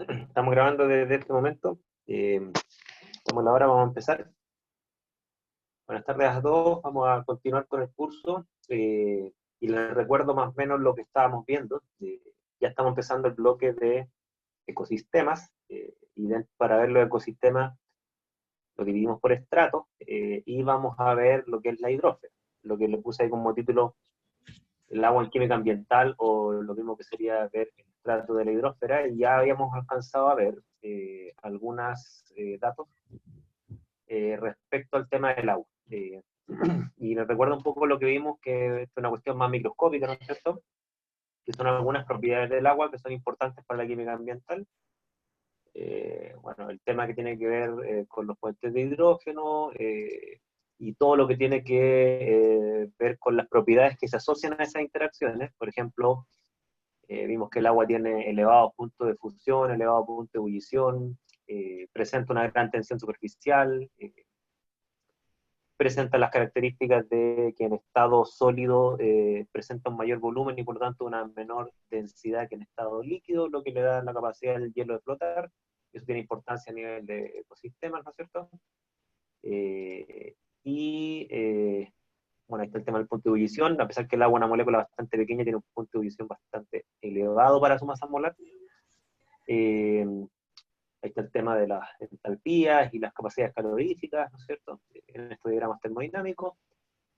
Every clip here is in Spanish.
Estamos grabando desde este momento. Como la hora, vamos a empezar. Buenas tardes a todos. Vamos a continuar con el curso. Y les recuerdo más o menos lo que estábamos viendo. Ya estamos empezando el bloque de ecosistemas. Para ver los ecosistemas lo dividimos por estratos. Y vamos a ver lo que es la hidrósfera. Lo que le puse ahí como título el agua en química ambiental, o lo mismo que sería ver el estrato de la hidrósfera, y ya habíamos alcanzado a ver algunos datos respecto al tema del agua. Y les recuerdo un poco lo que vimos, que es una cuestión más microscópica, ¿no es cierto? Que son algunas propiedades del agua que son importantes para la química ambiental. Bueno, el tema que tiene que ver con los puentes de hidrógeno, y todo lo que tiene que ver con las propiedades que se asocian a esas interacciones. Por ejemplo, vimos que el agua tiene elevados puntos de fusión, elevados puntos de ebullición, presenta una gran tensión superficial, presenta las características de que en estado sólido presenta un mayor volumen y por lo tanto una menor densidad que en estado líquido, lo que le da la capacidad del hielo de flotar. Eso tiene importancia a nivel de ecosistemas, ¿no es cierto? Bueno, ahí está el tema del punto de ebullición. A pesar que el agua es una molécula bastante pequeña, tiene un punto de ebullición bastante elevado para su masa molar. Ahí está el tema de las entalpías y las capacidades caloríficas, ¿no es cierto? En estos diagramas termodinámicos.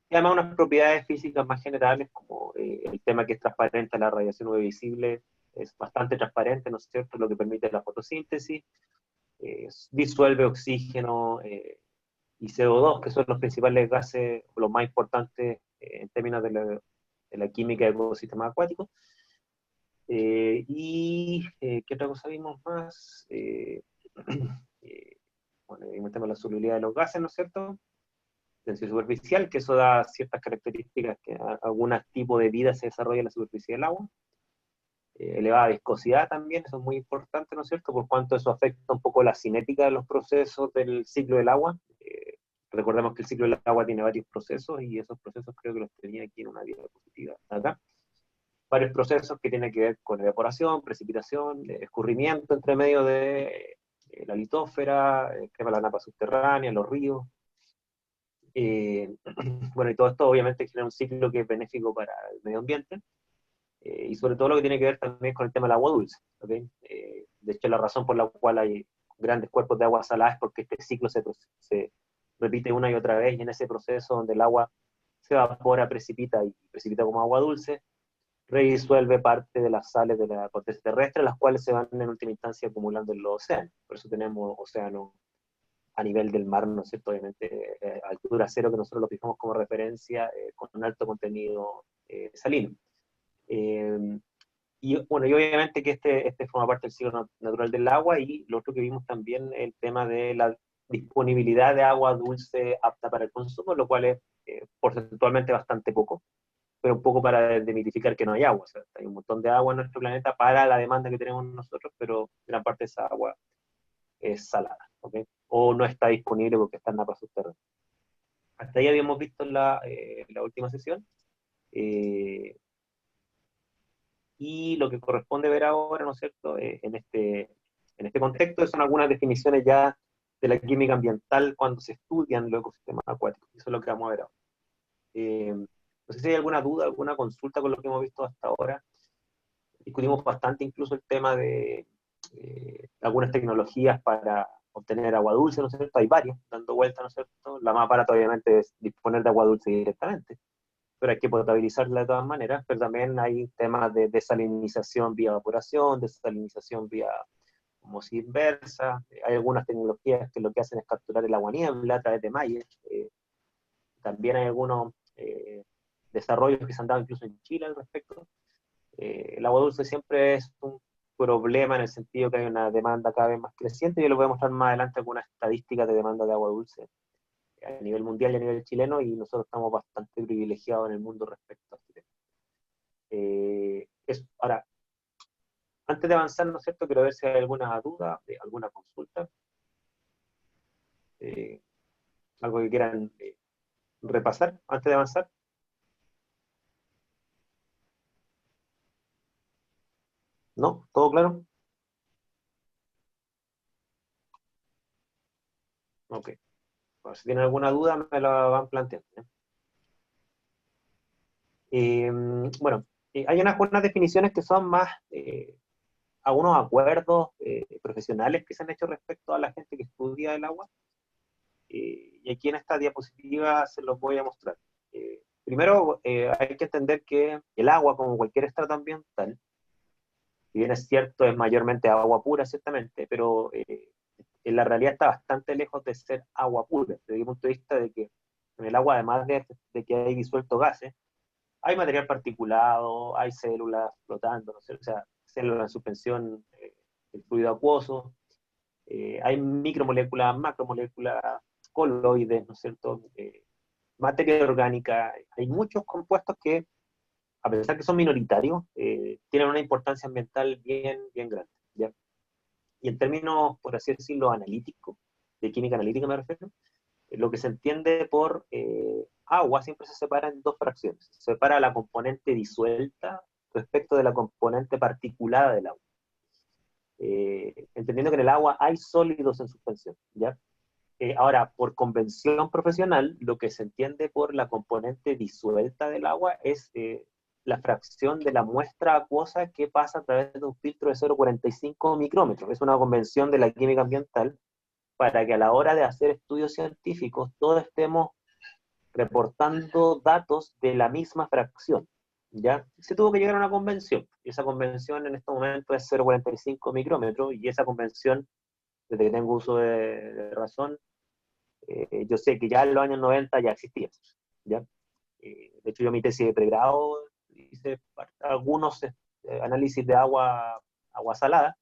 Y además unas propiedades físicas más generales, como el tema que es transparente a la radiación UV visible, es bastante transparente, ¿no es cierto? Lo que permite la fotosíntesis, disuelve oxígeno y CO2, que son los principales gases, los más importantes en términos de la química de ecosistemas acuáticos. ¿Qué otra cosa vimos más? Bueno, vimos el tema de la solubilidad de los gases, ¿no es cierto? Tensión superficial, que eso da ciertas características que algún tipo de vida se desarrolla en la superficie del agua. Elevada viscosidad también, eso es muy importante, ¿no es cierto? Por cuanto eso afecta un poco la cinética de los procesos del ciclo del agua. Recordemos que el ciclo del agua tiene varios procesos, y esos procesos creo que los tenía aquí en una diapositiva acá. Varios procesos que tienen que ver con evaporación, precipitación, escurrimiento entre medio de la litósfera, el tema de la napa subterránea, los ríos. Bueno, y todo esto obviamente genera un ciclo que es benéfico para el medio ambiente, y sobre todo lo que tiene que ver también con el tema del agua dulce, ¿okay? De hecho, la razón por la cual hay grandes cuerpos de agua salada es porque este ciclo se repite una y otra vez, y en ese proceso donde el agua se evapora, precipita y precipita como agua dulce, redisuelve parte de las sales de la corteza terrestre, las cuales se van en última instancia acumulando en los océanos. Por eso tenemos océanos a nivel del mar, ¿no es cierto? Obviamente, altura cero, que nosotros lo fijamos como referencia, con un alto contenido salino. Bueno, y obviamente que este forma parte del ciclo natural del agua, y lo otro que vimos también, el tema de la disponibilidad de agua dulce apta para el consumo, lo cual es porcentualmente bastante poco, pero un poco para demitificar que no hay agua. O sea, hay un montón de agua en nuestro planeta para la demanda que tenemos nosotros, pero gran parte de esa agua es salada, ¿okay? O no está disponible porque está en napas subterráneas. Hasta ahí habíamos visto la última sesión. Y lo que corresponde ver ahora, ¿no es cierto?, en este contexto, son algunas definiciones ya de la química ambiental cuando se estudian los ecosistemas acuáticos. Eso es lo que vamos a ver ahora. No sé si hay alguna duda, alguna consulta con lo que hemos visto hasta ahora. Discutimos bastante incluso el tema de algunas tecnologías para obtener agua dulce, ¿no es cierto? Hay varias dando vueltas, ¿no es cierto? La más barata obviamente es disponer de agua dulce directamente, pero hay que potabilizarla de todas maneras. Pero también hay temas de desalinización vía evaporación, desalinización vía osmosis inversa. Hay algunas tecnologías que lo que hacen es capturar el agua niebla a través de Mayer. También hay algunos desarrollos que se han dado incluso en Chile al respecto. El agua dulce siempre es un problema, en el sentido que hay una demanda cada vez más creciente, y yo les voy a mostrar más adelante algunas estadísticas de demanda de agua dulce a nivel mundial y a nivel chileno, y nosotros estamos bastante privilegiados en el mundo respecto a este tema. Ahora, antes de avanzar, ¿no es cierto?, quiero ver si hay alguna duda, alguna consulta, algo que quieran repasar antes de avanzar. ¿No? ¿Todo claro? Ok. Bueno, si tienen alguna duda, me la van planteando. Bueno, hay unas definiciones que son más a unos acuerdos profesionales que se han hecho respecto a la gente que estudia el agua. Y aquí en esta diapositiva se los voy a mostrar. Primero, hay que entender que el agua, como cualquier estrato ambiental, si bien es cierto, es mayormente agua pura, ciertamente, pero en la realidad está bastante lejos de ser agua pura, desde el punto de vista de que en el agua, además de que hay disueltos gases, hay material particulado, hay células flotando, ¿no sé? O sea, células en suspensión, el fluido acuoso, hay micromoléculas, macromoléculas, coloides, ¿no es cierto? Materia orgánica, hay muchos compuestos que, a pesar que son minoritarios, tienen una importancia ambiental bien, bien grande, ¿ya? Y en términos, por así decirlo, analíticos, de química analítica me refiero, lo que se entiende por agua siempre se separa en dos fracciones. Se separa la componente disuelta respecto de la componente particulada del agua. Entendiendo que en el agua hay sólidos en suspensión, ¿ya? Ahora, por convención profesional, lo que se entiende por la componente disuelta del agua es la fracción de la muestra acuosa que pasa a través de un filtro de 0,45 micrómetros. Es una convención de la química ambiental para que a la hora de hacer estudios científicos todos estemos reportando datos de la misma fracción. ¿Ya? Se tuvo que llegar a una convención, y esa convención en este momento es 0,45 micrómetros, y esa convención, desde que tengo uso de razón, yo sé que ya en los años 90 ya existía. ¿Ya? De hecho, yo mi tesis de pregrado hice algunos análisis de agua salada,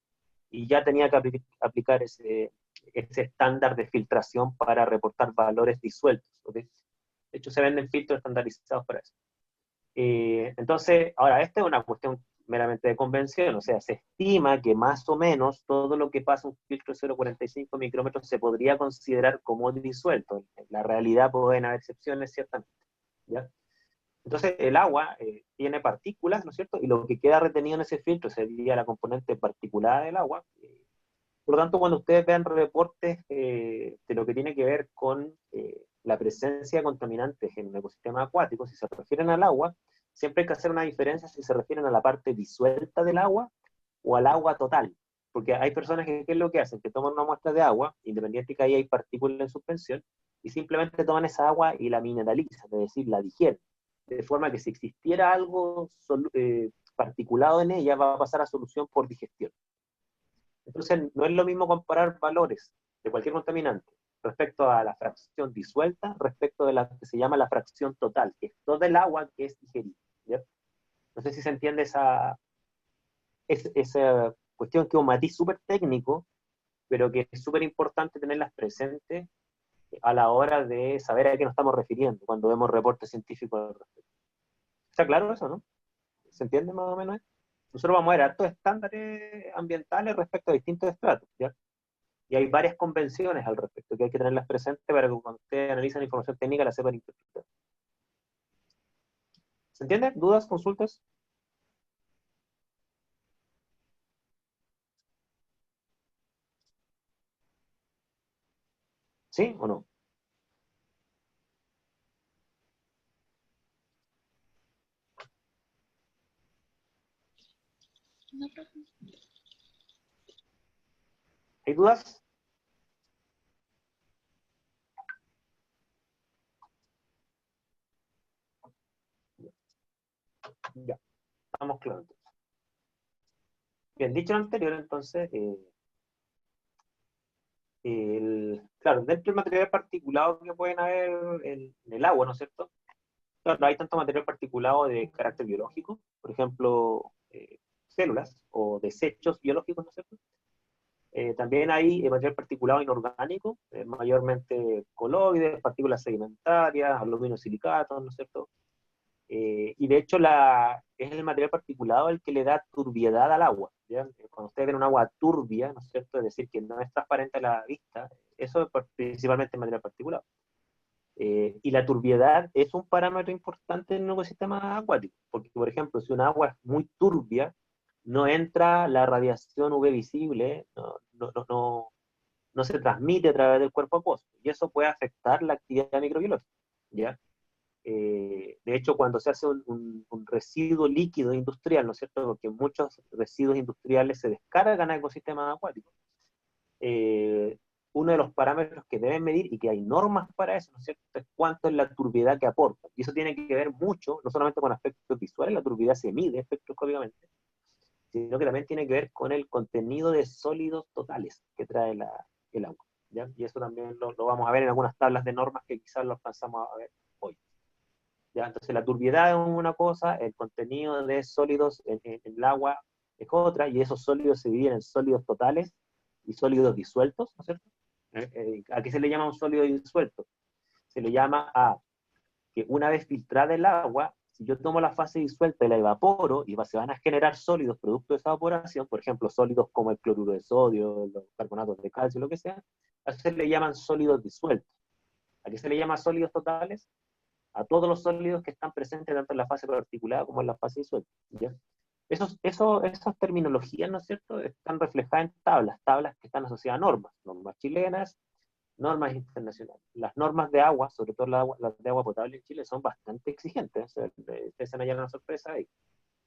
y ya tenía que aplicar ese estándar de filtración para reportar valores disueltos. ¿Okay? De hecho, se venden filtros estandarizados para eso. Entonces, ahora, esta es una cuestión meramente de convención, o sea, se estima que más o menos todo lo que pasa un filtro de 0,45 micrómetros se podría considerar como disuelto. En la realidad pueden haber excepciones, ciertamente. ¿Ya? Entonces, el agua tiene partículas, ¿no es cierto? Y lo que queda retenido en ese filtro sería la componente particulada del agua. Por lo tanto, cuando ustedes vean reportes de lo que tiene que ver con la presencia de contaminantes en un ecosistema acuático, si se refieren al agua, siempre hay que hacer una diferencia si se refieren a la parte disuelta del agua o al agua total. Porque hay personas que, ¿qué es lo que hacen? Que toman una muestra de agua, independiente que ahí hay partículas en suspensión, y simplemente toman esa agua y la mineralizan, es decir, la digieren. De forma que si existiera algo particulado en ella, va a pasar a solución por digestión. Entonces, no es lo mismo comparar valores de cualquier contaminante respecto a la fracción disuelta, respecto de la que se llama la fracción total, que es todo el agua que es digerida. ¿Ya? No sé si se entiende esa cuestión, que es un matiz súper técnico, pero que es súper importante tenerlas presentes a la hora de saber a qué nos estamos refiriendo cuando vemos reportes científicos al respecto. ¿Está claro eso, no? ¿Se entiende más o menos? Nosotros vamos a ver hartos estándares ambientales respecto a distintos estratos, ¿ya? Y hay varias convenciones al respecto que hay que tenerlas presentes para que cuando ustedes analizan información técnica la sepan interpretar. ¿Se entiende? ¿Dudas? ¿Consultas? ¿Sí o no? ¿Hay dudas? Ya, estamos claros. Bien, dicho lo anterior, entonces, claro, dentro del material particulado que pueden haber en el agua, ¿no es cierto? Claro, no hay tanto material particulado de carácter biológico, por ejemplo, células o desechos biológicos, ¿no es cierto? También hay material particulado inorgánico, mayormente coloides, partículas sedimentarias, aluminosilicatos, ¿no es cierto? Y de hecho es el material particulado el que le da turbiedad al agua. ¿Ya? Cuando ustedes ven un agua turbia, ¿no es cierto? Es decir, que no es transparente a la vista, eso es principalmente material particulado. Y la turbiedad es un parámetro importante en un ecosistema acuático, porque, por ejemplo, si un agua es muy turbia, no entra la radiación UV visible, no no se transmite a través del cuerpo acuoso, y eso puede afectar la actividad microbiológica, ¿ya? De hecho, cuando se hace un residuo líquido industrial, ¿no es cierto? Porque muchos residuos industriales se descargan a ecosistemas acuáticos. eh, Uno de los parámetros que deben medir, y que hay normas para eso, ¿no es cierto?, es cuánto es la turbiedad que aporta. Y eso tiene que ver mucho, no solamente con aspectos visuales, la turbiedad se mide espectroscópicamente, sino que también tiene que ver con el contenido de sólidos totales que trae el agua, ¿ya? Y eso también lo vamos a ver en algunas tablas de normas que quizás lo alcanzamos a ver hoy, ¿ya? Entonces la turbiedad es una cosa, el contenido de sólidos en el agua es otra, y esos sólidos se dividen en sólidos totales y sólidos disueltos, ¿no es cierto? ¿A qué se le llama un sólido disuelto? Se le llama a que una vez filtrada el agua, si yo tomo la fase disuelta y la evaporo, y se van a generar sólidos producto de esa evaporación, por ejemplo, sólidos como el cloruro de sodio, los carbonatos de calcio, lo que sea, a eso se le llaman sólidos disueltos. ¿A qué se le llama sólidos totales? A todos los sólidos que están presentes tanto en la fase particulada como en la fase disuelta, ¿ya? Esas terminologías, ¿no es cierto?, están reflejadas en tablas que están asociadas a normas chilenas, normas internacionales. Las normas de agua, sobre todo las de agua potable en Chile, son bastante exigentes. O sea, ustedes se van a hallar una sorpresa ahí.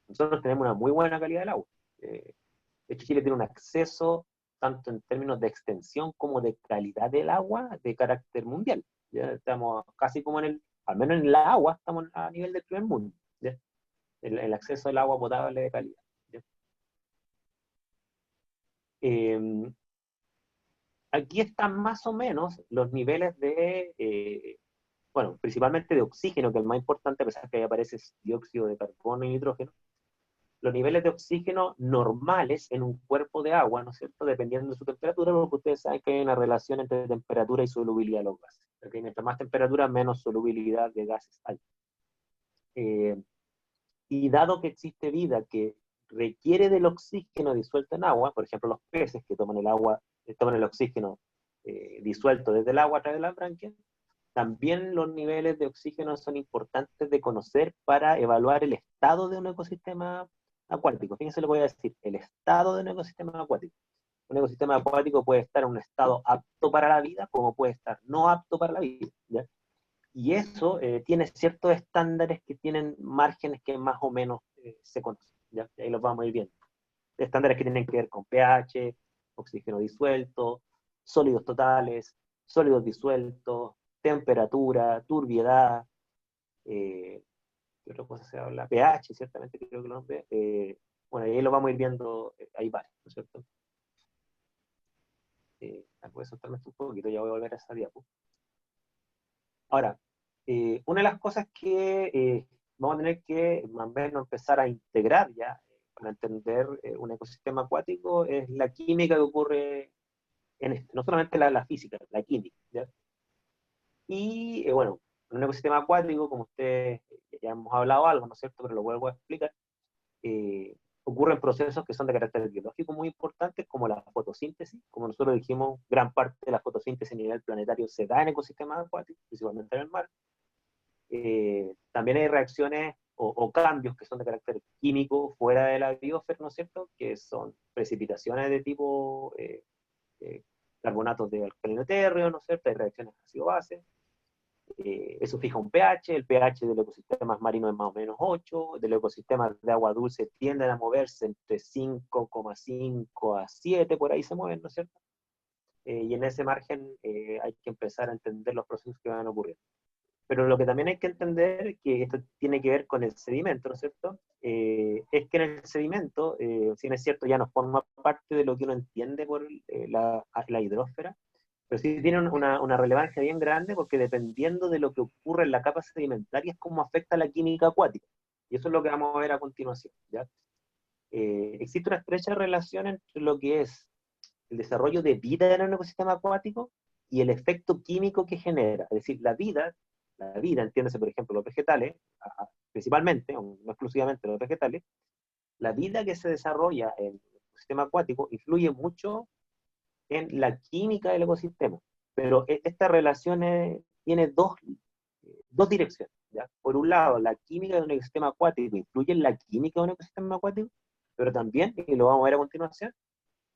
Nosotros tenemos una muy buena calidad del agua. De hecho, Chile tiene un acceso, tanto en términos de extensión como de calidad del agua, de carácter mundial. ¿Ya? Estamos casi como al menos en la agua, estamos a nivel del primer mundo. ¿Ya? El acceso al agua potable de calidad. ¿Ya? Eh, Aquí están más o menos los niveles bueno, principalmente de oxígeno, que es el más importante, a pesar que ahí aparece dióxido de carbono y nitrógeno, los niveles de oxígeno normales en un cuerpo de agua, ¿no es cierto?, dependiendo de su temperatura, porque ustedes saben que hay una relación entre temperatura y solubilidad de los gases. Porque mientras más temperatura, menos solubilidad de gases hay. Eh, y dado que existe vida que requiere del oxígeno disuelto en agua, por ejemplo, los peces que toman toman el oxígeno disuelto desde el agua a través de las branquias, también los niveles de oxígeno son importantes de conocer para evaluar el estado de un ecosistema acuático. Fíjense lo que voy a decir, el estado de un ecosistema acuático. Un ecosistema acuático puede estar en un estado apto para la vida, como puede estar no apto para la vida, ¿ya? Y eso tiene ciertos estándares que tienen márgenes que más o menos se conocen, ¿ya? Y ahí los vamos a ir viendo. Estándares que tienen que ver con pH, oxígeno disuelto, sólidos totales, sólidos disueltos, temperatura, turbiedad, ¿qué otra cosa se habla? pH, ciertamente creo que lo nombré. Bueno, ahí lo vamos a ir viendo, hay varios, ¿no es cierto? Voy a soltarme esto un poquito, ya voy a volver a esa diapo. Ahora, una de las cosas que vamos a tener que más o menos empezar a integrar ya para entender un ecosistema acuático es la química que ocurre en este, no solamente la física, la química, ¿ya? Y bueno, en un ecosistema acuático, como ustedes ya hemos hablado algo, ¿no es cierto?, pero lo vuelvo a explicar, ocurren procesos que son de carácter biológico muy importantes, como la fotosíntesis. Como nosotros dijimos, gran parte de la fotosíntesis a nivel planetario se da en ecosistemas acuáticos, principalmente en el mar. También hay reacciones o cambios que son de carácter químico fuera de la biosfera, ¿no es cierto?, que son precipitaciones de tipo eh, carbonatos de alcalino térreo, ¿no es cierto?, hay reacciones ácido-base. Eso fija un pH, el pH del ecosistema marino es más o menos 8, del ecosistema de agua dulce tienden a moverse entre 5,5 a 7, por ahí se mueven, ¿no es cierto? Y en ese margen hay que empezar a entender los procesos que van a ocurrir. Pero lo que también hay que entender, que esto tiene que ver con el sedimento, ¿no es cierto? Es que en el sedimento, si bien es cierto, ya no forma parte de lo que uno entiende por la hidrósfera, pero sí tiene una relevancia bien grande porque dependiendo de lo que ocurre en la capa sedimentaria es cómo afecta la química acuática. Y eso es lo que vamos a ver a continuación, ¿ya? Existe una estrecha relación entre lo que es el desarrollo de vida en un ecosistema acuático y el efecto químico que genera. Es decir, la vida, entiéndase por ejemplo los vegetales, principalmente, o no exclusivamente los vegetales, la vida que se desarrolla en el ecosistema acuático influye mucho en la química del ecosistema. Pero esta relación tiene dos direcciones, ¿ya? Por un lado, la química de un ecosistema acuático influye en la química de un ecosistema acuático, pero también, y lo vamos a ver a continuación,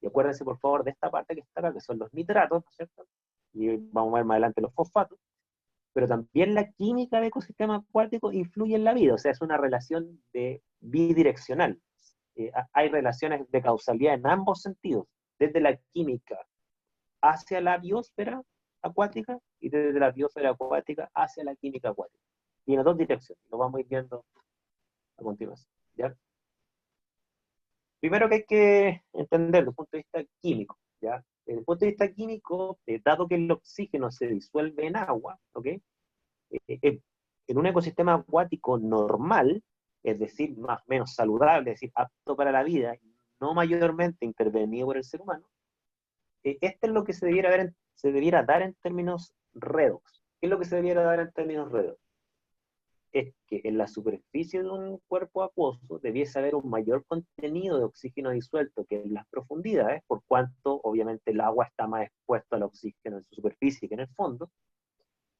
Y acuérdense, por favor, de esta parte que está acá, que son los nitratos, ¿no es cierto? Y vamos a ver más adelante los fosfatos. Pero también la química del ecosistema acuático influye en la vida, o sea, es una relación bidireccional. Hay relaciones de causalidad en ambos sentidos, desde la química hacia la biosfera acuática y desde la biosfera acuática hacia la química acuática. Y en las dos direcciones, lo vamos a ir viendo a continuación. ¿Ya? Primero que hay que entender desde el punto de vista químico. ¿Ya? Desde el punto de vista químico, dado que el oxígeno se disuelve en agua, ¿ok? En un ecosistema acuático normal, es decir, más o menos saludable, es decir, apto para la vida, no mayormente intervenido por el ser humano, este es lo que se debiera dar en términos redox. ¿Qué es lo que se debiera dar en términos redox? Es que en la superficie de un cuerpo acuoso debiese haber un mayor contenido de oxígeno disuelto que en las profundidades, por cuanto obviamente el agua está más expuesto al oxígeno en su superficie que en el fondo.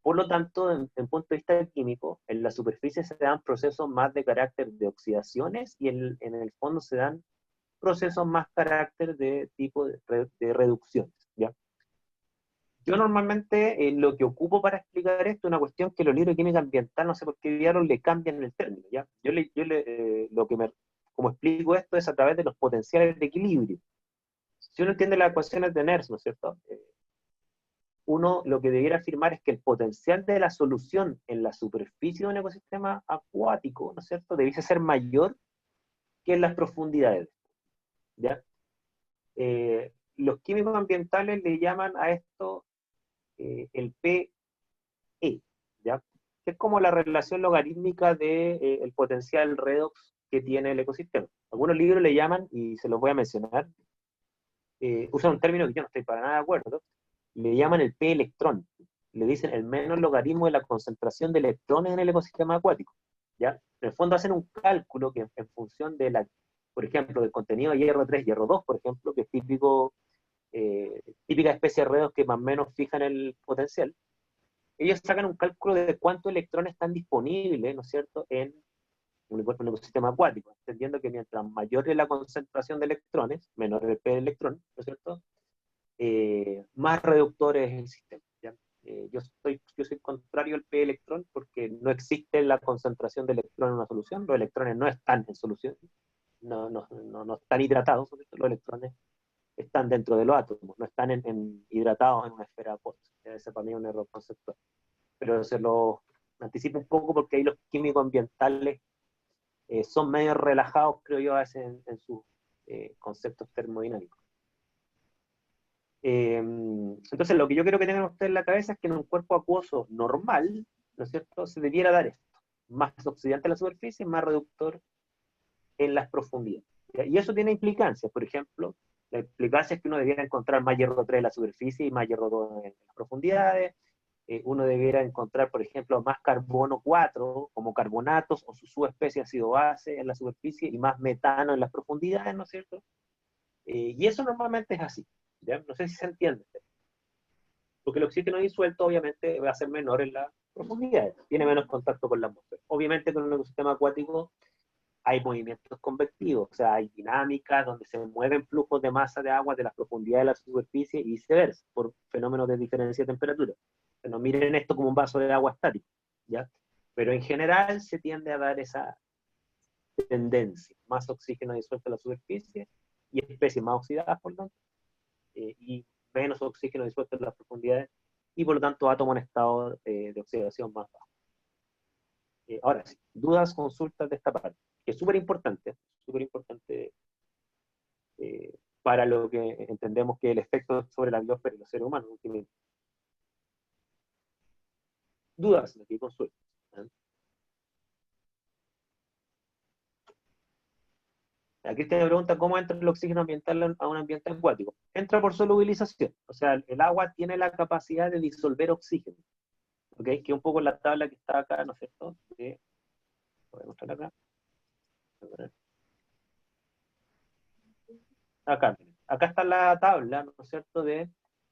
Por lo tanto, en punto de vista químico, en la superficie se dan procesos más de carácter de oxidaciones y en el fondo se dan procesos más carácter de tipo de reducciones. ¿Ya? Yo normalmente lo que ocupo para explicar esto es una cuestión que los libros de química ambiental, no sé por qué diablos le cambian el término. ¿Ya? Lo que como explico esto es a través de los potenciales de equilibrio. Si uno entiende las ecuaciones de Nernst, ¿no es cierto? Uno lo que debiera afirmar es que el potencial de la solución en la superficie de un ecosistema acuático, ¿no es cierto?, debiese ser mayor que en las profundidades, ¿ya? Los químicos ambientales le llaman a esto el PE, ¿ya? Que es como la relación logarítmica de, el potencial redox que tiene el ecosistema. Algunos libros le llaman, y se los voy a mencionar, usan un término que yo no estoy para nada de acuerdo, le llaman el P electrón, le dicen el menor logaritmo de la concentración de electrones en el ecosistema acuático, ¿ya? En el fondo hacen un cálculo que en función de la, por ejemplo, del contenido de hierro 3, hierro 2, por ejemplo, que es típica especie de redos que más o menos fijan el potencial, ellos sacan un cálculo de cuántos electrones están disponibles, ¿no es cierto?, en un ecosistema acuático, entendiendo que mientras mayor es la concentración de electrones, menor el P de electrón, ¿no es cierto?, más reductor es el sistema. ¿Ya? Yo soy contrario al P electrón porque no existe la concentración de electrones en una solución, los electrones no están en solución, no están hidratados, los electrones están dentro de los átomos, no están hidratados en una esfera acuosa. Ese para mí es un error conceptual. Pero se lo anticipo un poco porque ahí los químicos ambientales son medio relajados, creo yo, a veces en sus conceptos termodinámicos. Entonces, lo que yo quiero que tengan ustedes en la cabeza es que en un cuerpo acuoso normal, ¿no es cierto?, se debiera dar esto. Más oxidante en la superficie, más reductor en las profundidades. ¿Ya? Y eso tiene implicancias. Por ejemplo, la implicancia es que uno debiera encontrar más hierro 3 en la superficie y más hierro 2 en las profundidades. Uno debiera encontrar, por ejemplo, más carbono 4 como carbonatos o su subespecie ácido base en la superficie y más metano en las profundidades, ¿no es cierto? Y eso normalmente es así. ¿Ya? No sé si se entiende. Porque el oxígeno disuelto obviamente va a ser menor en las profundidades, tiene menos contacto con la atmósfera. Obviamente con un ecosistema acuático hay movimientos convectivos, o sea, hay dinámicas donde se mueven flujos de masa de agua de las profundidades de la superficie y viceversa, por fenómenos de diferencia de temperatura. No miren esto como un vaso de agua estático, ¿ya? Pero en general se tiende a dar esa tendencia, más oxígeno disuelto en la superficie y especies más oxidadas, por lo tanto, y menos oxígeno disuelto en las profundidades y por lo tanto átomo en estado de oxidación más bajo. Ahora sí, dudas, consultas de esta parte, que es súper importante para lo que entendemos que el efecto sobre la biosfera y los seres humanos. Dudas, aquí consultas. ¿Eh? Aquí te pregunta cómo entra el oxígeno ambiental a un ambiente acuático. Entra por solubilización, o sea, el agua tiene la capacidad de disolver oxígeno, ¿ok? Que es un poco la tabla que está acá, ¿no es cierto? Voy a mostrar acá. Acá está la tabla, ¿no es cierto?, de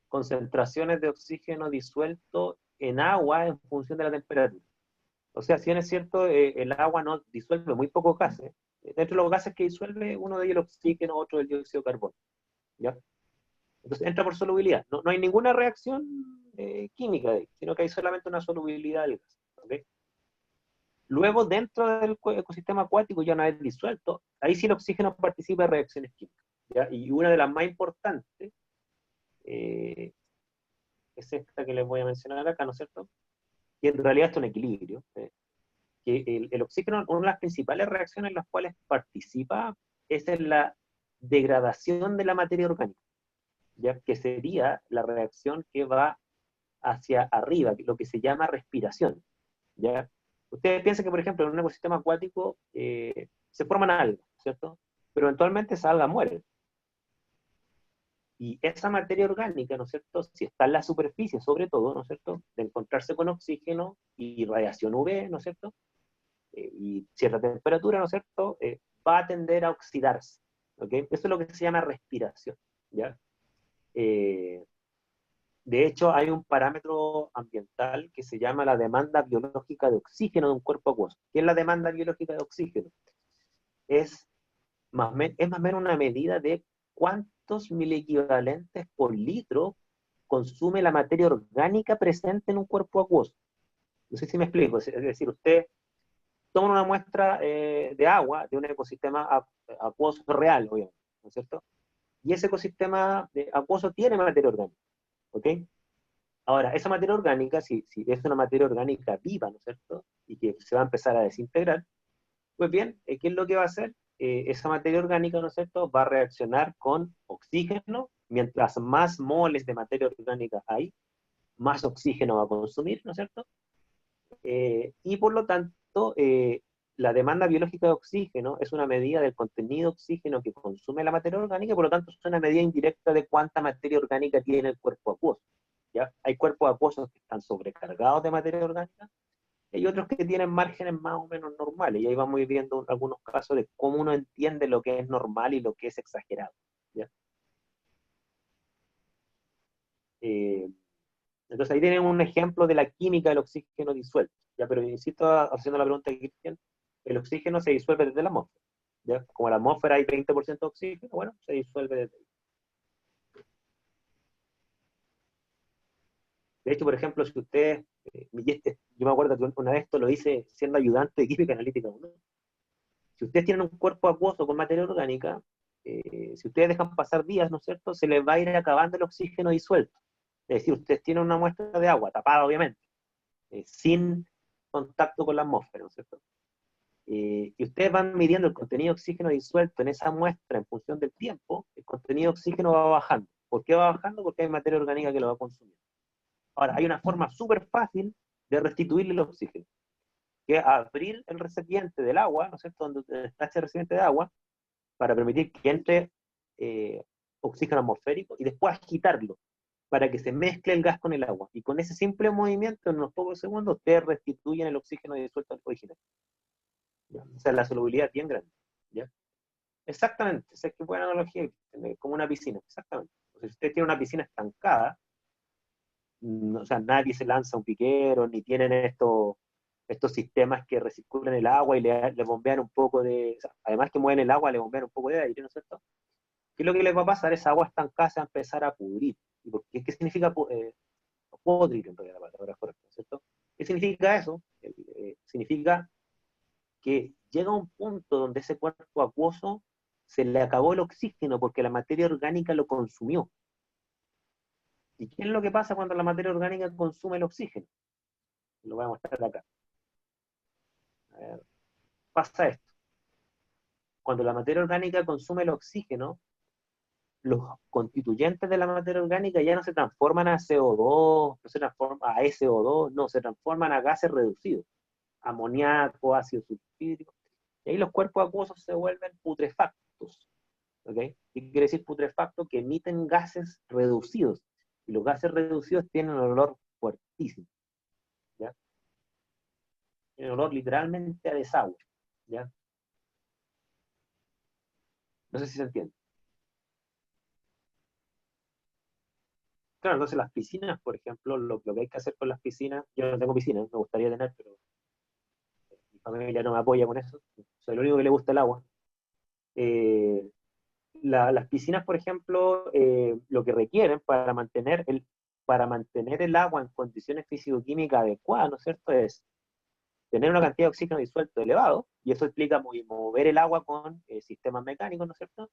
concentraciones de oxígeno disuelto en agua en función de la temperatura. O sea, si bien es cierto, el agua no disuelve muy pocos gases. Dentro de los gases que disuelve, uno de ellos el oxígeno, otro el dióxido de carbono. ¿ya? Entonces entra por solubilidad. No hay ninguna reacción química de ahí, sino que hay solamente una solubilidad del gas. ¿Okay? Luego, dentro del ecosistema acuático, ya una vez disuelto, ahí sí el oxígeno participa en reacciones químicas. ¿Ya? Y una de las más importantes eh, es esta que les voy a mencionar acá, ¿no es cierto? Que en realidad es un equilibrio. Que el oxígeno, una de las principales reacciones en las cuales participa es en la degradación de la materia orgánica, ¿ya? Que sería la reacción que va hacia arriba, lo que se llama respiración. ¿Ya? Ustedes piensan que, por ejemplo, en un ecosistema acuático se forman algas, ¿cierto? Pero eventualmente esa alga muere. Y esa materia orgánica, ¿no es cierto? Si está en la superficie, sobre todo, ¿no es cierto? De encontrarse con oxígeno y radiación UV, ¿no es cierto? Y cierta temperatura, ¿no es cierto? Va a tender a oxidarse, ¿ok? Eso es lo que se llama respiración, ¿ya? Eh, de hecho, hay un parámetro ambiental que se llama la demanda biológica de oxígeno de un cuerpo acuoso. ¿Qué es la demanda biológica de oxígeno? Es es más o menos una medida de cuántos miliequivalentes por litro consume la materia orgánica presente en un cuerpo acuoso. No sé si me explico. Es decir, usted toma una muestra de agua de un ecosistema acuoso real, obviamente, ¿no es cierto? Y ese ecosistema acuoso tiene materia orgánica, ¿ok? Ahora, esa materia orgánica, si es una materia orgánica viva, ¿no es cierto? Y que se va a empezar a desintegrar, pues bien, ¿qué es lo que va a hacer? Esa materia orgánica, ¿no es cierto?, va a reaccionar con oxígeno. Mientras más moles de materia orgánica hay, más oxígeno va a consumir, ¿no es cierto? Y por lo tanto, la demanda biológica de oxígeno es una medida del contenido de oxígeno que consume la materia orgánica, y por lo tanto es una medida indirecta de cuánta materia orgánica tiene el cuerpo acuoso. ¿Ya? Hay cuerpos acuosos que están sobrecargados de materia orgánica, hay otros que tienen márgenes más o menos normales, y ahí vamos a ir viendo algunos casos de cómo uno entiende lo que es normal y lo que es exagerado. ¿Ya? Eh, entonces ahí tienen un ejemplo de la química del oxígeno disuelto. ¿Ya? Pero insisto, haciendo la pregunta de Cristian, el oxígeno se disuelve desde la atmósfera. ¿Ya? Como en la atmósfera hay 20% de oxígeno, bueno, se disuelve desde ahí. De hecho, por ejemplo, si ustedes, yo me acuerdo que una vez esto lo hice siendo ayudante de química analítica 1. Si ustedes tienen un cuerpo acuoso con materia orgánica, si ustedes dejan pasar días, ¿no es cierto?, se les va a ir acabando el oxígeno disuelto. Es decir, ustedes tienen una muestra de agua, tapada obviamente, sin contacto con la atmósfera, ¿no es cierto? Y ustedes van midiendo el contenido de oxígeno disuelto en esa muestra en función del tiempo, el contenido de oxígeno va bajando. ¿Por qué va bajando? Porque hay materia orgánica que lo va a consumir. Ahora, hay una forma súper fácil de restituirle el oxígeno, que es abrir el recipiente del agua, ¿no es cierto?, donde está ese recipiente de agua, para permitir que entre eh, oxígeno atmosférico y después agitarlo para que se mezcle el gas con el agua. Y con ese simple movimiento, en unos pocos segundos, ustedes restituyen el oxígeno disuelto al original. ¿Ya? O sea, la solubilidad es bien grande. ¿Ya? Exactamente, esa es que buena analogía, como una piscina, exactamente. O sea, si usted tiene una piscina estancada, o sea, nadie se lanza un piquero, ni tienen estos sistemas que recirculan el agua y le bombean un poco de, o sea, además que mueven el agua, le bombean un poco de aire, ¿no es cierto? ¿Qué es lo que les va a pasar? Esa agua estancada se va a empezar a pudrir. ¿Y por qué? ¿Qué significa podrir en realidad la palabra correcta, ¿cierto? ¿Qué significa eso? Significa que llega un punto donde ese cuerpo acuoso se le acabó el oxígeno porque la materia orgánica lo consumió. ¿Y qué es lo que pasa cuando la materia orgánica consume el oxígeno? Lo voy a mostrar acá. A ver, pasa esto. Cuando la materia orgánica consume el oxígeno, los constituyentes de la materia orgánica ya no se transforman a CO2, no se transforman a SO2, no, se transforman a gases reducidos, amoníaco, ácido sulfídrico, y ahí los cuerpos acuosos se vuelven putrefactos. ¿Ok? ¿Qué quiere decir putrefacto? Que emiten gases reducidos, y los gases reducidos tienen un olor fuertísimo, ¿ya? Tienen olor literalmente a desagüe, ¿ya? No sé si se entiende. Claro, entonces las piscinas, por ejemplo, lo que hay que hacer con las piscinas, yo no tengo piscina, me gustaría tener, pero mi familia no me apoya con eso, soy el único que le gusta el agua. Eh, las piscinas, por ejemplo, lo que requieren para mantener el agua en condiciones físico-químicas adecuadas, ¿no es cierto?, es tener una cantidad de oxígeno disuelto elevado, y eso implica mover el agua con sistemas mecánicos, ¿no es cierto?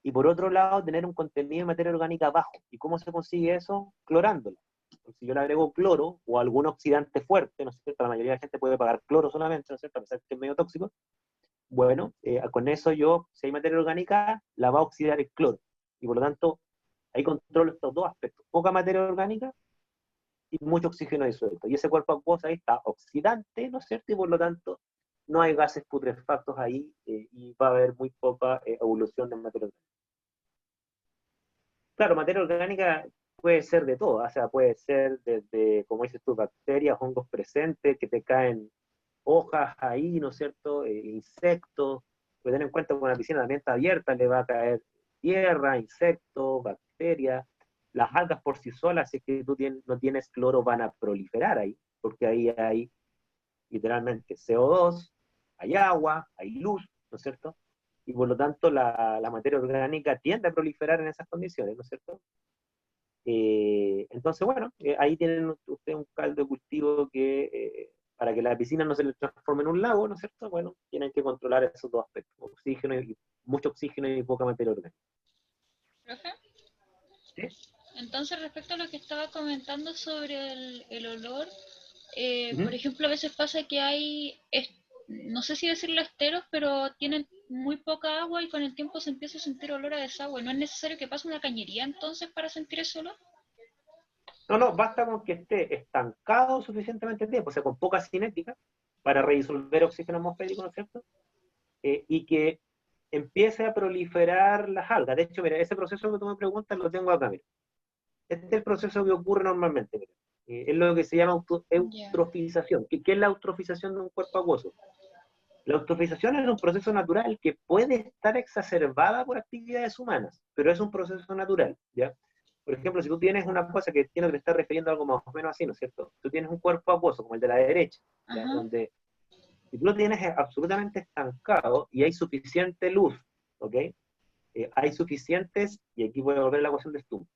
Y por otro lado, tener un contenido de materia orgánica bajo. ¿Y cómo se consigue eso? Clorándola. Si yo le agrego cloro o algún oxidante fuerte, ¿no es cierto? La mayoría de la gente puede pagar cloro solamente, ¿no es cierto?, a pesar de que es medio tóxico. Bueno, con eso yo, si hay materia orgánica, la va a oxidar el cloro. Y por lo tanto, ahí controlo estos dos aspectos. Poca materia orgánica y mucho oxígeno disuelto. Y ese cuerpo acuoso ahí está oxidante, ¿no es cierto? Y por lo tanto, no hay gases putrefactos ahí y va a haber muy poca evolución de materia orgánica. Claro, materia orgánica puede ser de todo, o sea, puede ser desde, como dices tú, bacterias, hongos presentes, que te caen hojas ahí, ¿no es cierto? Insectos. Pues ten en cuenta que una piscina también está abierta, le va a caer tierra, insectos, bacterias. Las algas por sí solas, si es que tú no tienes cloro, van a proliferar ahí, porque ahí hay literalmente CO2, hay agua, hay luz, ¿no es cierto? Y por lo tanto la materia orgánica tiende a proliferar en esas condiciones, ¿no es cierto? Entonces, bueno, ahí tienen ustedes un caldo de cultivo que para que la piscina no se le transforme en un lago, ¿no es cierto? Bueno, tienen que controlar esos dos aspectos, oxígeno y mucho oxígeno y poca materia orgánica. ¿Profe? ¿Sí? Entonces, respecto a lo que estaba comentando sobre el olor, por Ujú. ejemplo, a veces pasa que no sé si decirlo esteros, pero tienen muy poca agua y con el tiempo se empieza a sentir olor a desagüe. ¿No es necesario que pase una cañería entonces para sentir ese olor? No, no, basta con que esté estancado suficientemente tiempo, o sea, con poca cinética, para redisolver oxígeno atmosférico, ¿no es cierto? Y que empiece a proliferar las algas. De hecho, mira, ese proceso que tú me preguntas lo tengo acá, mira. Este es el proceso que ocurre normalmente, mira. Es lo que se llama Ya. eutrofización. ¿Qué es la eutrofización de un cuerpo acuoso? La eutrofización es un proceso natural que puede estar exacerbada por actividades humanas, pero es un proceso natural, ¿ya? Por ejemplo, si tú tienes una cosa que entiendo que te está refiriendo a algo más o menos así, ¿no es cierto? Tú tienes un cuerpo acuoso, como el de la derecha, ¿ya? Ajá. Donde si tú lo tienes absolutamente estancado y hay suficiente luz, ¿ok? Hay suficientes, y aquí voy a volver a la ecuación de Stumpf,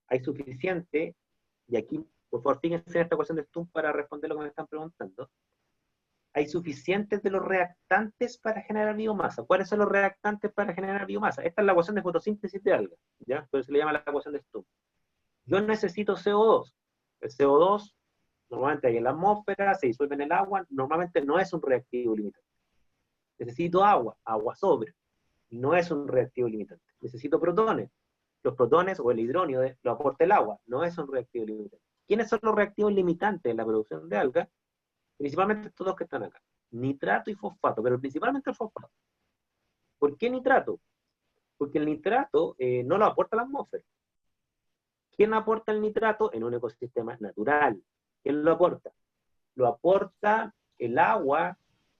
hay suficiente, y aquí, por favor, fíjense en esta ecuación de Stumpf para responder lo que me están preguntando, hay suficientes de los reactantes para generar biomasa. ¿Cuáles son los reactantes para generar biomasa? Esta es la ecuación de fotosíntesis de algas, ¿ya? Entonces se le llama la ecuación de Stumpf. Yo necesito CO2. El CO2 normalmente hay en la atmósfera, se disuelve en el agua, normalmente no es un reactivo limitante. Necesito agua, agua sobre, no es un reactivo limitante. Necesito protones. Los protones o el hidrónio lo aporta el agua, no es un reactivo limitante. ¿Quiénes son los reactivos limitantes en la producción de algas? Principalmente estos dos que están acá, nitrato y fosfato, pero principalmente el fosfato. ¿Por qué nitrato? Porque el nitrato no lo aporta la atmósfera. ¿Quién aporta el nitrato en un ecosistema natural? ¿Quién lo aporta? Lo aporta el agua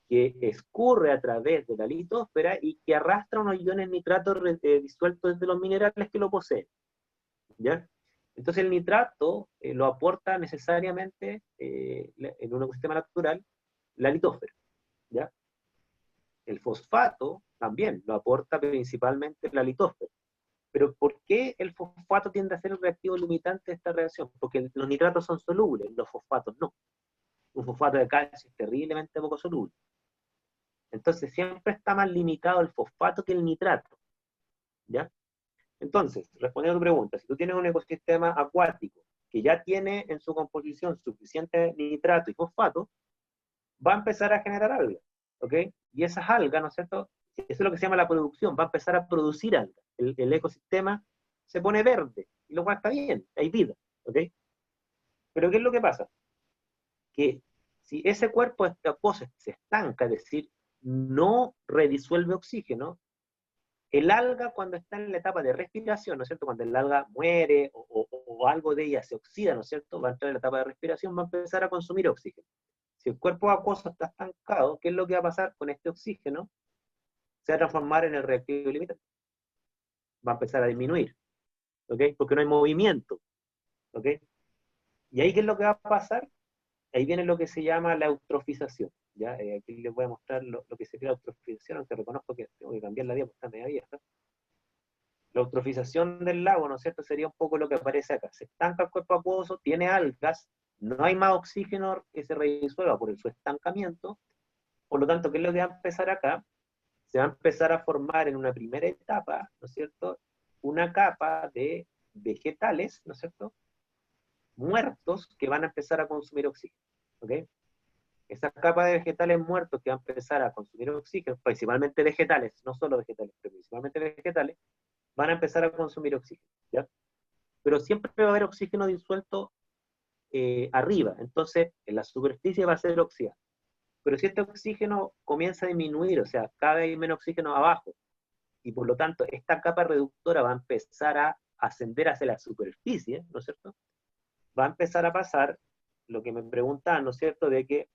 que escurre a través de la litosfera y que arrastra unos iones nitratos disueltos de los minerales que lo poseen, ¿ya? Entonces el nitrato lo aporta necesariamente en un ecosistema natural la litosfera, ¿ya? El fosfato también lo aporta principalmente la litosfera. Pero ¿por qué el fosfato tiende a ser el reactivo limitante de esta reacción? Porque los nitratos son solubles, los fosfatos no. Un fosfato de calcio es terriblemente poco soluble. Entonces siempre está más limitado el fosfato que el nitrato, ¿ya? Entonces, respondiendo a tu pregunta, si tú tienes un ecosistema acuático que ya tiene en su composición suficiente nitrato y fosfato, va a empezar a generar algas, ¿ok? Y esas algas, ¿no es cierto? Eso es lo que se llama la producción, va a empezar a producir algas. El ecosistema se pone verde, y lo cual está bien, hay vida, ¿ok? Pero ¿qué es lo que pasa? Que si ese cuerpo acuoso se estanca, es decir, no redisuelve oxígeno, el alga cuando está en la etapa de respiración, ¿no es cierto? Cuando el alga muere o algo de ella se oxida, ¿no es cierto? Va a entrar en la etapa de respiración, va a empezar a consumir oxígeno. Si el cuerpo acuoso está estancado, ¿qué es lo que va a pasar con este oxígeno? Se va a transformar en el reactivo limitante. Va a empezar a disminuir, ¿ok? Porque no hay movimiento, ¿ok? Y ahí, ¿qué es lo que va a pasar? Ahí viene lo que se llama la eutrofización, ¿ya? Aquí les voy a mostrar lo que sería la eutrofización, aunque reconozco que tengo que cambiar la diapositiva, está media vieja. La eutrofización del lago, ¿no es cierto?, sería un poco lo que aparece acá. Se estanca el cuerpo acuoso, tiene algas, no hay más oxígeno que se redisuelva por su estancamiento, por lo tanto, ¿qué es lo que va a empezar acá? Se va a empezar a formar en una primera etapa, ¿no es cierto?, una capa de vegetales, ¿no es cierto?, muertos que van a empezar a consumir oxígeno, ¿ok? Esa capa de vegetales muertos que va a empezar a consumir oxígeno, principalmente vegetales, no solo vegetales, pero principalmente vegetales, van a empezar a consumir oxígeno, ¿ya? Pero siempre va a haber oxígeno disuelto arriba, entonces en la superficie va a ser oxidado. Pero si este oxígeno comienza a disminuir, o sea, cada vez hay menos oxígeno abajo, y por lo tanto esta capa reductora va a empezar a ascender hacia la superficie, ¿no es cierto?, va a empezar a pasar lo que me preguntaban, ¿no es cierto?, de que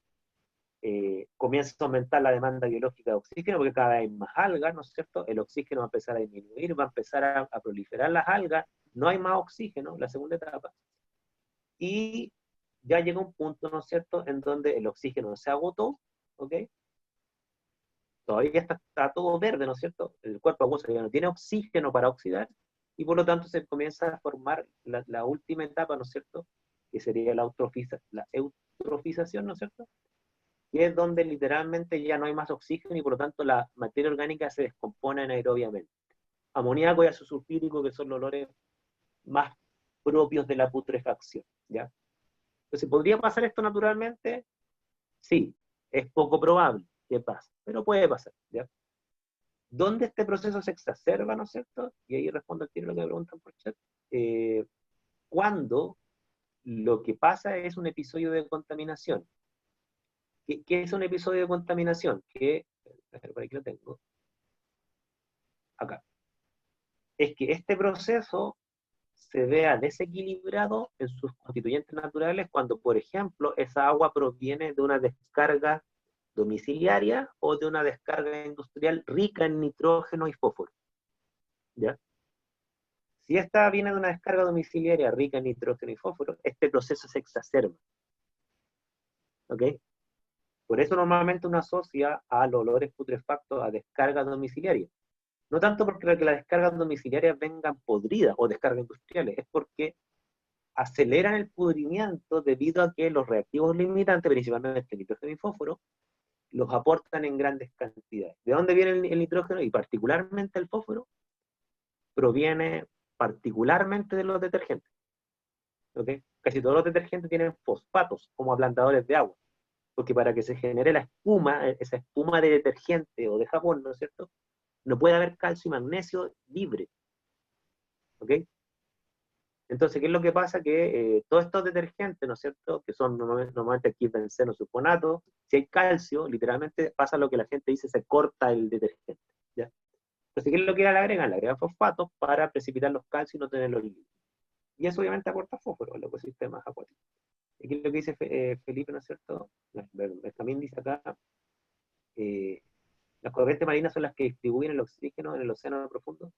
comienza a aumentar la demanda biológica de oxígeno, porque cada vez hay más algas, ¿no es cierto? El oxígeno va a empezar a disminuir, va a empezar a proliferar las algas, no hay más oxígeno, la segunda etapa, y ya llega un punto, ¿no es cierto?, en donde el oxígeno se agotó, ¿ok? Todavía está todo verde, ¿no es cierto? El cuerpo acuoso ya no tiene oxígeno para oxidar, y por lo tanto se comienza a formar la última etapa, ¿no es cierto?, que sería la eutrofización, ¿no es cierto?, que es donde literalmente ya no hay más oxígeno y por lo tanto la materia orgánica se descompone anaerobiamente. Amoníaco y ácido sulfídrico, que son los olores más propios de la putrefacción, ¿ya? Entonces, ¿podría pasar esto naturalmente? Sí, es poco probable que pase, pero puede pasar, ¿ya? ¿Dónde este proceso se exacerba, no es cierto? Y ahí respondo al tiro lo que me preguntan por chat. Cuando lo que pasa es un episodio de contaminación. ¿Qué es un episodio de contaminación? Por aquí lo tengo, acá. Es que este proceso se vea desequilibrado en sus constituyentes naturales cuando, por ejemplo, esa agua proviene de una descarga domiciliaria o de una descarga industrial rica en nitrógeno y fósforo, ¿ya? Si esta viene de una descarga domiciliaria rica en nitrógeno y fósforo, este proceso se exacerba, ¿ok? Por eso normalmente uno asocia a los olores putrefactos a descargas domiciliarias. No tanto porque las descargas domiciliarias vengan podridas o descargas industriales, es porque aceleran el pudrimiento debido a que los reactivos limitantes, principalmente el nitrógeno y fósforo, los aportan en grandes cantidades. ¿De dónde viene el nitrógeno y particularmente el fósforo? Proviene particularmente de los detergentes. ¿Okay? Casi todos los detergentes tienen fosfatos como ablandadores de agua, porque para que se genere la espuma, esa espuma de detergente o de jabón, ¿no es cierto?, no puede haber calcio y magnesio libre. ¿Ok? Entonces, ¿qué es lo que pasa? Que todos estos detergentes, ¿no es cierto?, que son normalmente aquí benceno sulfonato, si hay calcio, literalmente pasa lo que la gente dice, se corta el detergente, ¿ya? Entonces, ¿qué es lo que le agregan? Le agregan fosfatos para precipitar los calcios y no tenerlos líquidos. Y eso obviamente aporta fósforo en los ecosistemas acuáticos. Aquí lo que dice Felipe, ¿no es cierto? También dice acá, eh, las corrientes marinas son las que distribuyen el oxígeno en el océano profundo.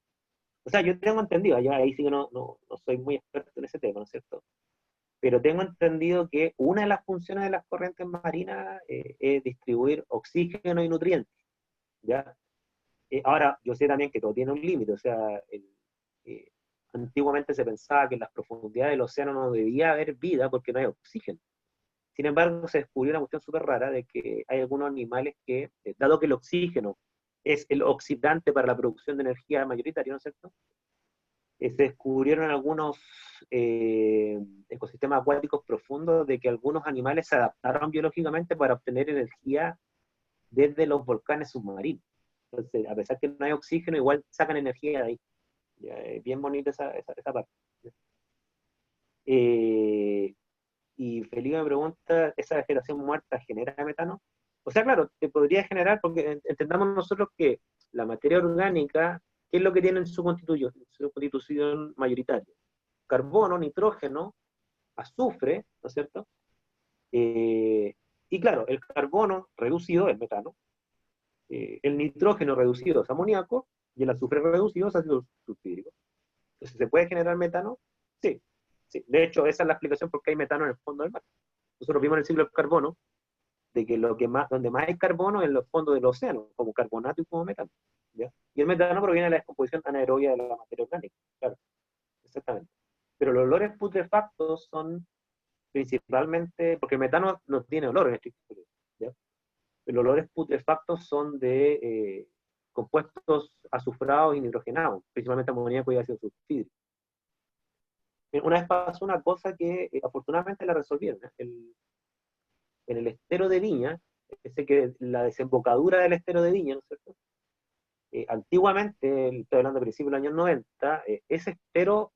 O sea, yo tengo entendido, yo ahí sí que no soy muy experto en ese tema, ¿no es cierto? Pero tengo entendido que una de las funciones de las corrientes marinas es distribuir oxígeno y nutrientes, ¿ya? Ahora, yo sé también que todo tiene un límite, o sea, eh, antiguamente se pensaba que en las profundidades del océano no debía haber vida porque no hay oxígeno. Sin embargo, se descubrió una cuestión súper rara de que hay algunos animales que, dado que el oxígeno es el oxidante para la producción de energía mayoritaria, ¿no es cierto?, se descubrieron algunos ecosistemas acuáticos profundos de que algunos animales se adaptaron biológicamente para obtener energía desde los volcanes submarinos. Entonces, a pesar que no hay oxígeno, igual sacan energía de ahí. Ya, bien bonita esa parte. Y Felipe me pregunta, ¿esa vegetación muerta genera metano? O sea, claro, te podría generar, porque entendamos nosotros que la materia orgánica, ¿qué es lo que tiene en su constitución mayoritaria? Carbono, nitrógeno, azufre, ¿no es cierto? Y claro, el carbono reducido es metano, el nitrógeno reducido es amoníaco, y el azufre reducido es ácido sulfídrico. Entonces, ¿se puede generar metano? Sí, sí. De hecho, esa es la explicación por qué hay metano en el fondo del mar. Nosotros vimos en el ciclo del carbono de que donde más hay carbono es en los fondos del océano, como carbonato y como metano, ¿ya? Y el metano proviene de la descomposición anaerobia de la materia orgánica, claro, exactamente. Pero los olores putrefactos son principalmente, porque el metano no tiene olor en estricto rigor, ¿ya? Los olores putrefactos son de compuestos azufrados y nitrogenados, principalmente amoníaco y ácido sulfídrico. Una vez pasó una cosa que afortunadamente la resolvieron, ¿eh? En el estero de Viña, la desembocadura del estero de Viña, ¿no es cierto? Antiguamente, estoy hablando de principios de los años 90, ese estero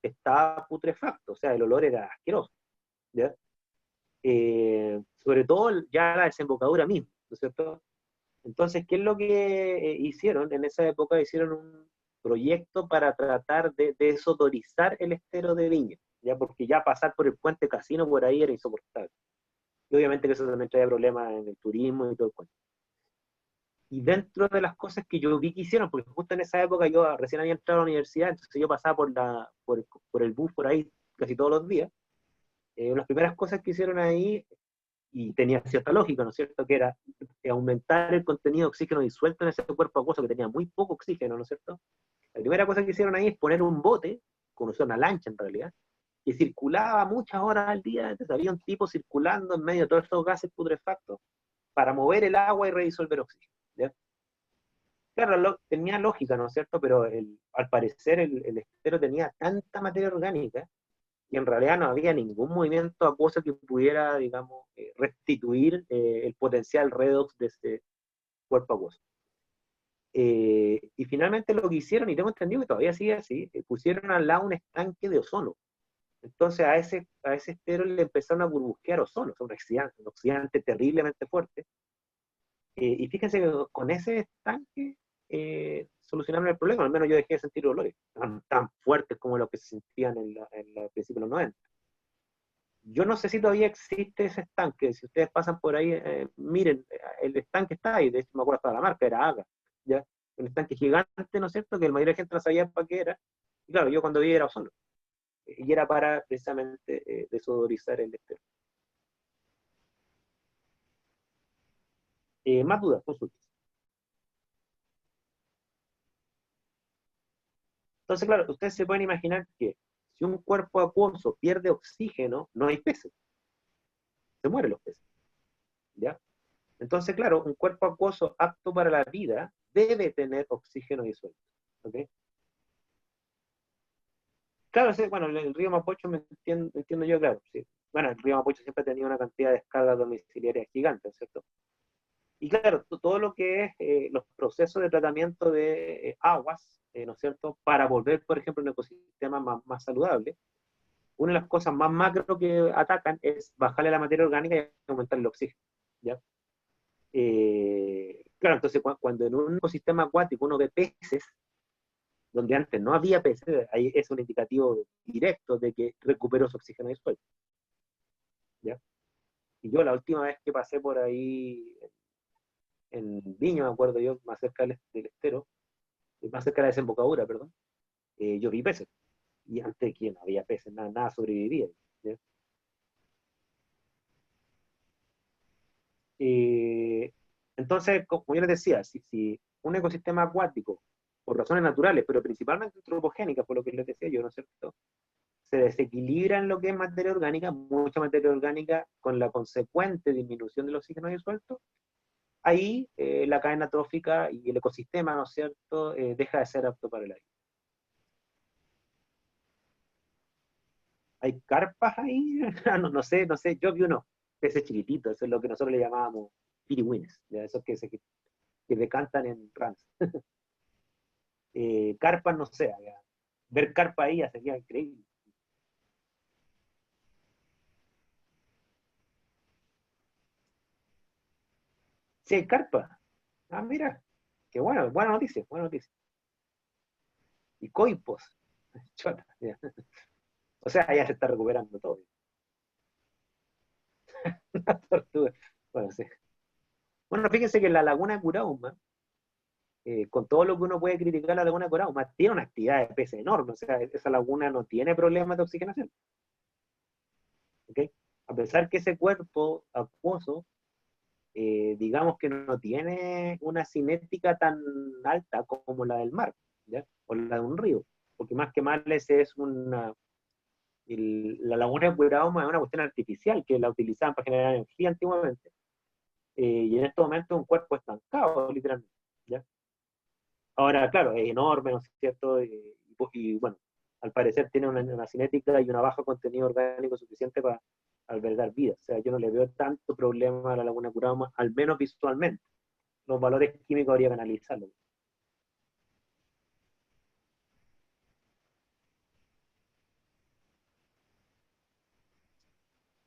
estaba putrefacto, o sea, el olor era asqueroso, ¿ya? Sobre todo ya la desembocadura misma, ¿no es cierto? Entonces, ¿qué es lo que hicieron? En esa época hicieron un proyecto para tratar de desodorizar el estero de Viña, ya porque ya pasar por el puente Casino por ahí era insoportable. Y obviamente que eso también traía problemas en el turismo y todo el cuento. Y dentro de las cosas que yo vi que hicieron, porque justo en esa época yo recién había entrado a la universidad, entonces yo pasaba por el bus por ahí casi todos los días, las primeras cosas que hicieron ahí, y tenía cierta lógica, ¿no es cierto?, que era aumentar el contenido de oxígeno disuelto en ese cuerpo acuoso que tenía muy poco oxígeno, ¿no es cierto? La primera cosa que hicieron ahí es poner un bote, como una lancha en realidad, que circulaba muchas horas al día, entonces había un tipo circulando en medio de todos estos gases putrefactos para mover el agua y redisolver oxígeno, ¿ya? Claro, tenía lógica, ¿no es cierto? Pero al parecer el estero tenía tanta materia orgánica y en realidad no había ningún movimiento acuoso que pudiera, digamos, restituir el potencial redox de ese cuerpo acuoso. Y finalmente lo que hicieron, y tengo entendido que todavía sigue así, pusieron al lado un estanque de ozono. Entonces a ese estero le empezaron a burbujear ozono, un oxidante terriblemente fuerte. Y fíjense que con ese estanque solucionaron el problema, al menos yo dejé de sentir olores tan fuertes como los que se sentían en principios de los 90. Yo no sé si todavía existe ese estanque, si ustedes pasan por ahí, miren, el estanque está ahí, de hecho me acuerdo hasta la marca, era Aga, ¿ya? Un estanque gigante, ¿no es cierto?, que la mayoría de la gente no sabía para qué era, y claro, yo cuando vi era ozono, y era para precisamente desodorizar el estero. Más dudas, consultas. Entonces, claro, ustedes se pueden imaginar que si un cuerpo acuoso pierde oxígeno, no hay peces, se mueren los peces, ¿ya? Entonces, claro, un cuerpo acuoso apto para la vida debe tener oxígeno disuelto, ¿ok? Claro, sí, bueno, el río Mapocho entiendo yo, claro, sí. Bueno, el río Mapocho siempre ha tenido una cantidad de descargas domiciliarias gigantes, ¿cierto? Y claro, todo lo que es los procesos de tratamiento de aguas, ¿no es cierto?, para volver, por ejemplo, un ecosistema más saludable, una de las cosas más macro que atacan es bajarle la materia orgánica y aumentar el oxígeno, ¿ya? Claro, entonces cuando en un ecosistema acuático uno ve peces, donde antes no había peces, ahí es un indicativo directo de que recuperó su oxígeno disuelto, ¿ya? Y yo la última vez que pasé por ahí en Viña, me acuerdo yo, más cerca del estero, más cerca de la desembocadura, perdón, yo vi peces. Y antes que no había peces, nada sobrevivía, ¿ya? Eh, entonces, como yo les decía, si un ecosistema acuático, por razones naturales, pero principalmente antropogénicas, por lo que les decía yo, ¿no es cierto?, se desequilibra en lo que es materia orgánica, mucha materia orgánica, con la consecuente disminución del oxígeno disuelto, ahí la cadena trófica y el ecosistema, ¿no es cierto?, deja de ser apto para el aire. ¿Hay carpas ahí? No sé, yo vi unos peces chiquititos, eso es lo que nosotros le llamábamos pirigüines, de esos que decantan en rans. Carpas, no sé, ver carpa ahí ya sería increíble. Sí, hay carpa. Ah, mira, qué bueno, buena noticia, buena noticia. Y coipos, chota, ya. O sea, ya se está recuperando todo. Tortuga. Bueno, sí. Bueno, fíjense que la laguna de Curauma, con todo lo que uno puede criticar la laguna de Curauma, tiene una actividad de peces enorme. O sea, esa laguna no tiene problemas de oxigenación. ¿Ok? A pesar que ese cuerpo acuoso digamos que no tiene una cinética tan alta como la del mar, ¿ya? O la de un río, porque más que Males es la laguna de Cuiraoma es una cuestión artificial que la utilizaban para generar energía antiguamente, y en estos momentos es un cuerpo estancado, literalmente, ¿ya? Ahora, claro, es enorme, ¿no es cierto? Y, bueno, al parecer tiene una cinética y un bajo contenido orgánico suficiente para albergar vida. O sea, yo no le veo tanto problema a la laguna Cuiraoma, al menos visualmente. Los valores químicos habría que analizarlos.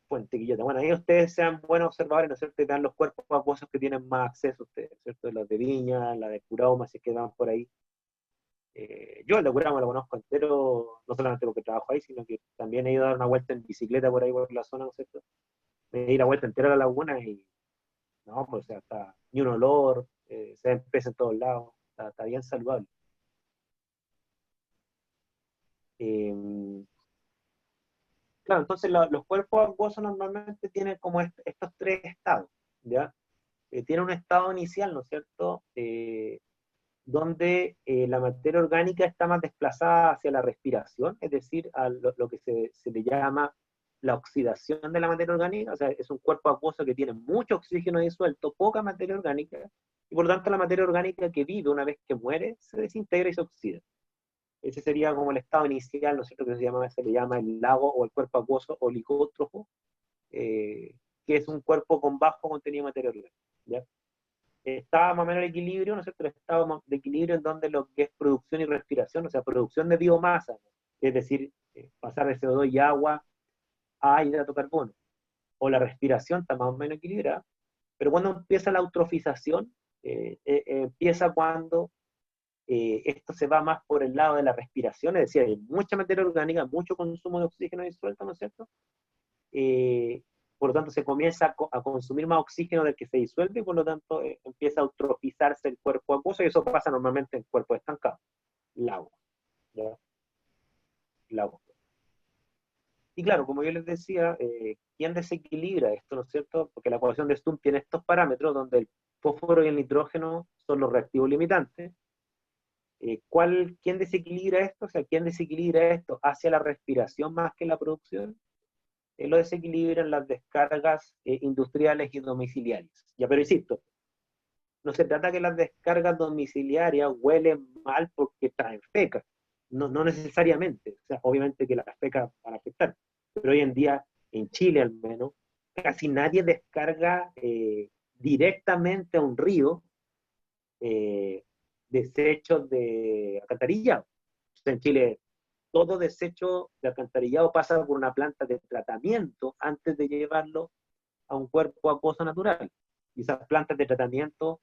Fuente Quillota. Bueno, ahí ustedes sean buenos observadores, ¿no es cierto? Y vean los cuerpos acuosos que tienen más acceso a ustedes, ¿no es cierto? Los de Viña, la de Cuiraoma, si es que van por ahí. Yo el de Cuiraoma lo conozco entero, no solamente porque trabajo ahí, sino que también he ido a dar una vuelta en bicicleta por ahí, por la zona, ¿no es cierto? Me di la vuelta entera a la laguna y, no, pues, o sea, está ni un olor, se ven peces en todos lados, está bien saludable. Eh, claro, entonces los cuerpos acuosos normalmente tienen como estos tres estados, ¿ya? Tiene un estado inicial, ¿no es cierto? Donde la materia orgánica está más desplazada hacia la respiración, es decir, a lo que se le llama la oxidación de la materia orgánica, o sea, es un cuerpo acuoso que tiene mucho oxígeno disuelto, poca materia orgánica, y por lo tanto la materia orgánica que vive una vez que muere se desintegra y se oxida. Ese sería como el estado inicial, ¿no es cierto?, que se le llama el lago o el cuerpo acuoso oligótrofo, eh, que es un cuerpo con bajo contenido de materia orgánica, ¿ya? Está más o menos el equilibrio, ¿no es cierto? El estado de equilibrio en donde lo que es producción y respiración, o sea, producción de biomasa, ¿no? Es decir, pasar de CO2 y agua a hidrato carbono, o la respiración está más o menos equilibrada, pero cuando empieza la eutrofización, empieza cuando esto se va más por el lado de la respiración, es decir, hay mucha materia orgánica, mucho consumo de oxígeno disuelto, ¿no es cierto? Eh, por lo tanto, se comienza a consumir más oxígeno del que se disuelve y por lo tanto empieza a eutrofizarse el cuerpo acuoso y eso pasa normalmente en cuerpos estancados, lagos, ¿ya? Lagos. Y claro, como yo les decía, ¿quién desequilibra esto, no es cierto? Porque la ecuación de Sturm tiene estos parámetros donde el fósforo y el nitrógeno son los reactivos limitantes. ¿Quién desequilibra esto? O sea, ¿quién desequilibra esto hacia la respiración más que la producción? Lo desequilibran las descargas industriales y domiciliarias. Ya, pero insisto, no se trata que las descargas domiciliarias huelen mal porque traen fecas. No, no necesariamente. O sea, obviamente que las fecas van a afectar. Pero hoy en día, en Chile al menos, casi nadie descarga directamente a un río eh, desechos de alcantarillado. O sea, en Chile todo desecho de alcantarillado pasa por una planta de tratamiento antes de llevarlo a un cuerpo acuoso natural. Y esas plantas de tratamiento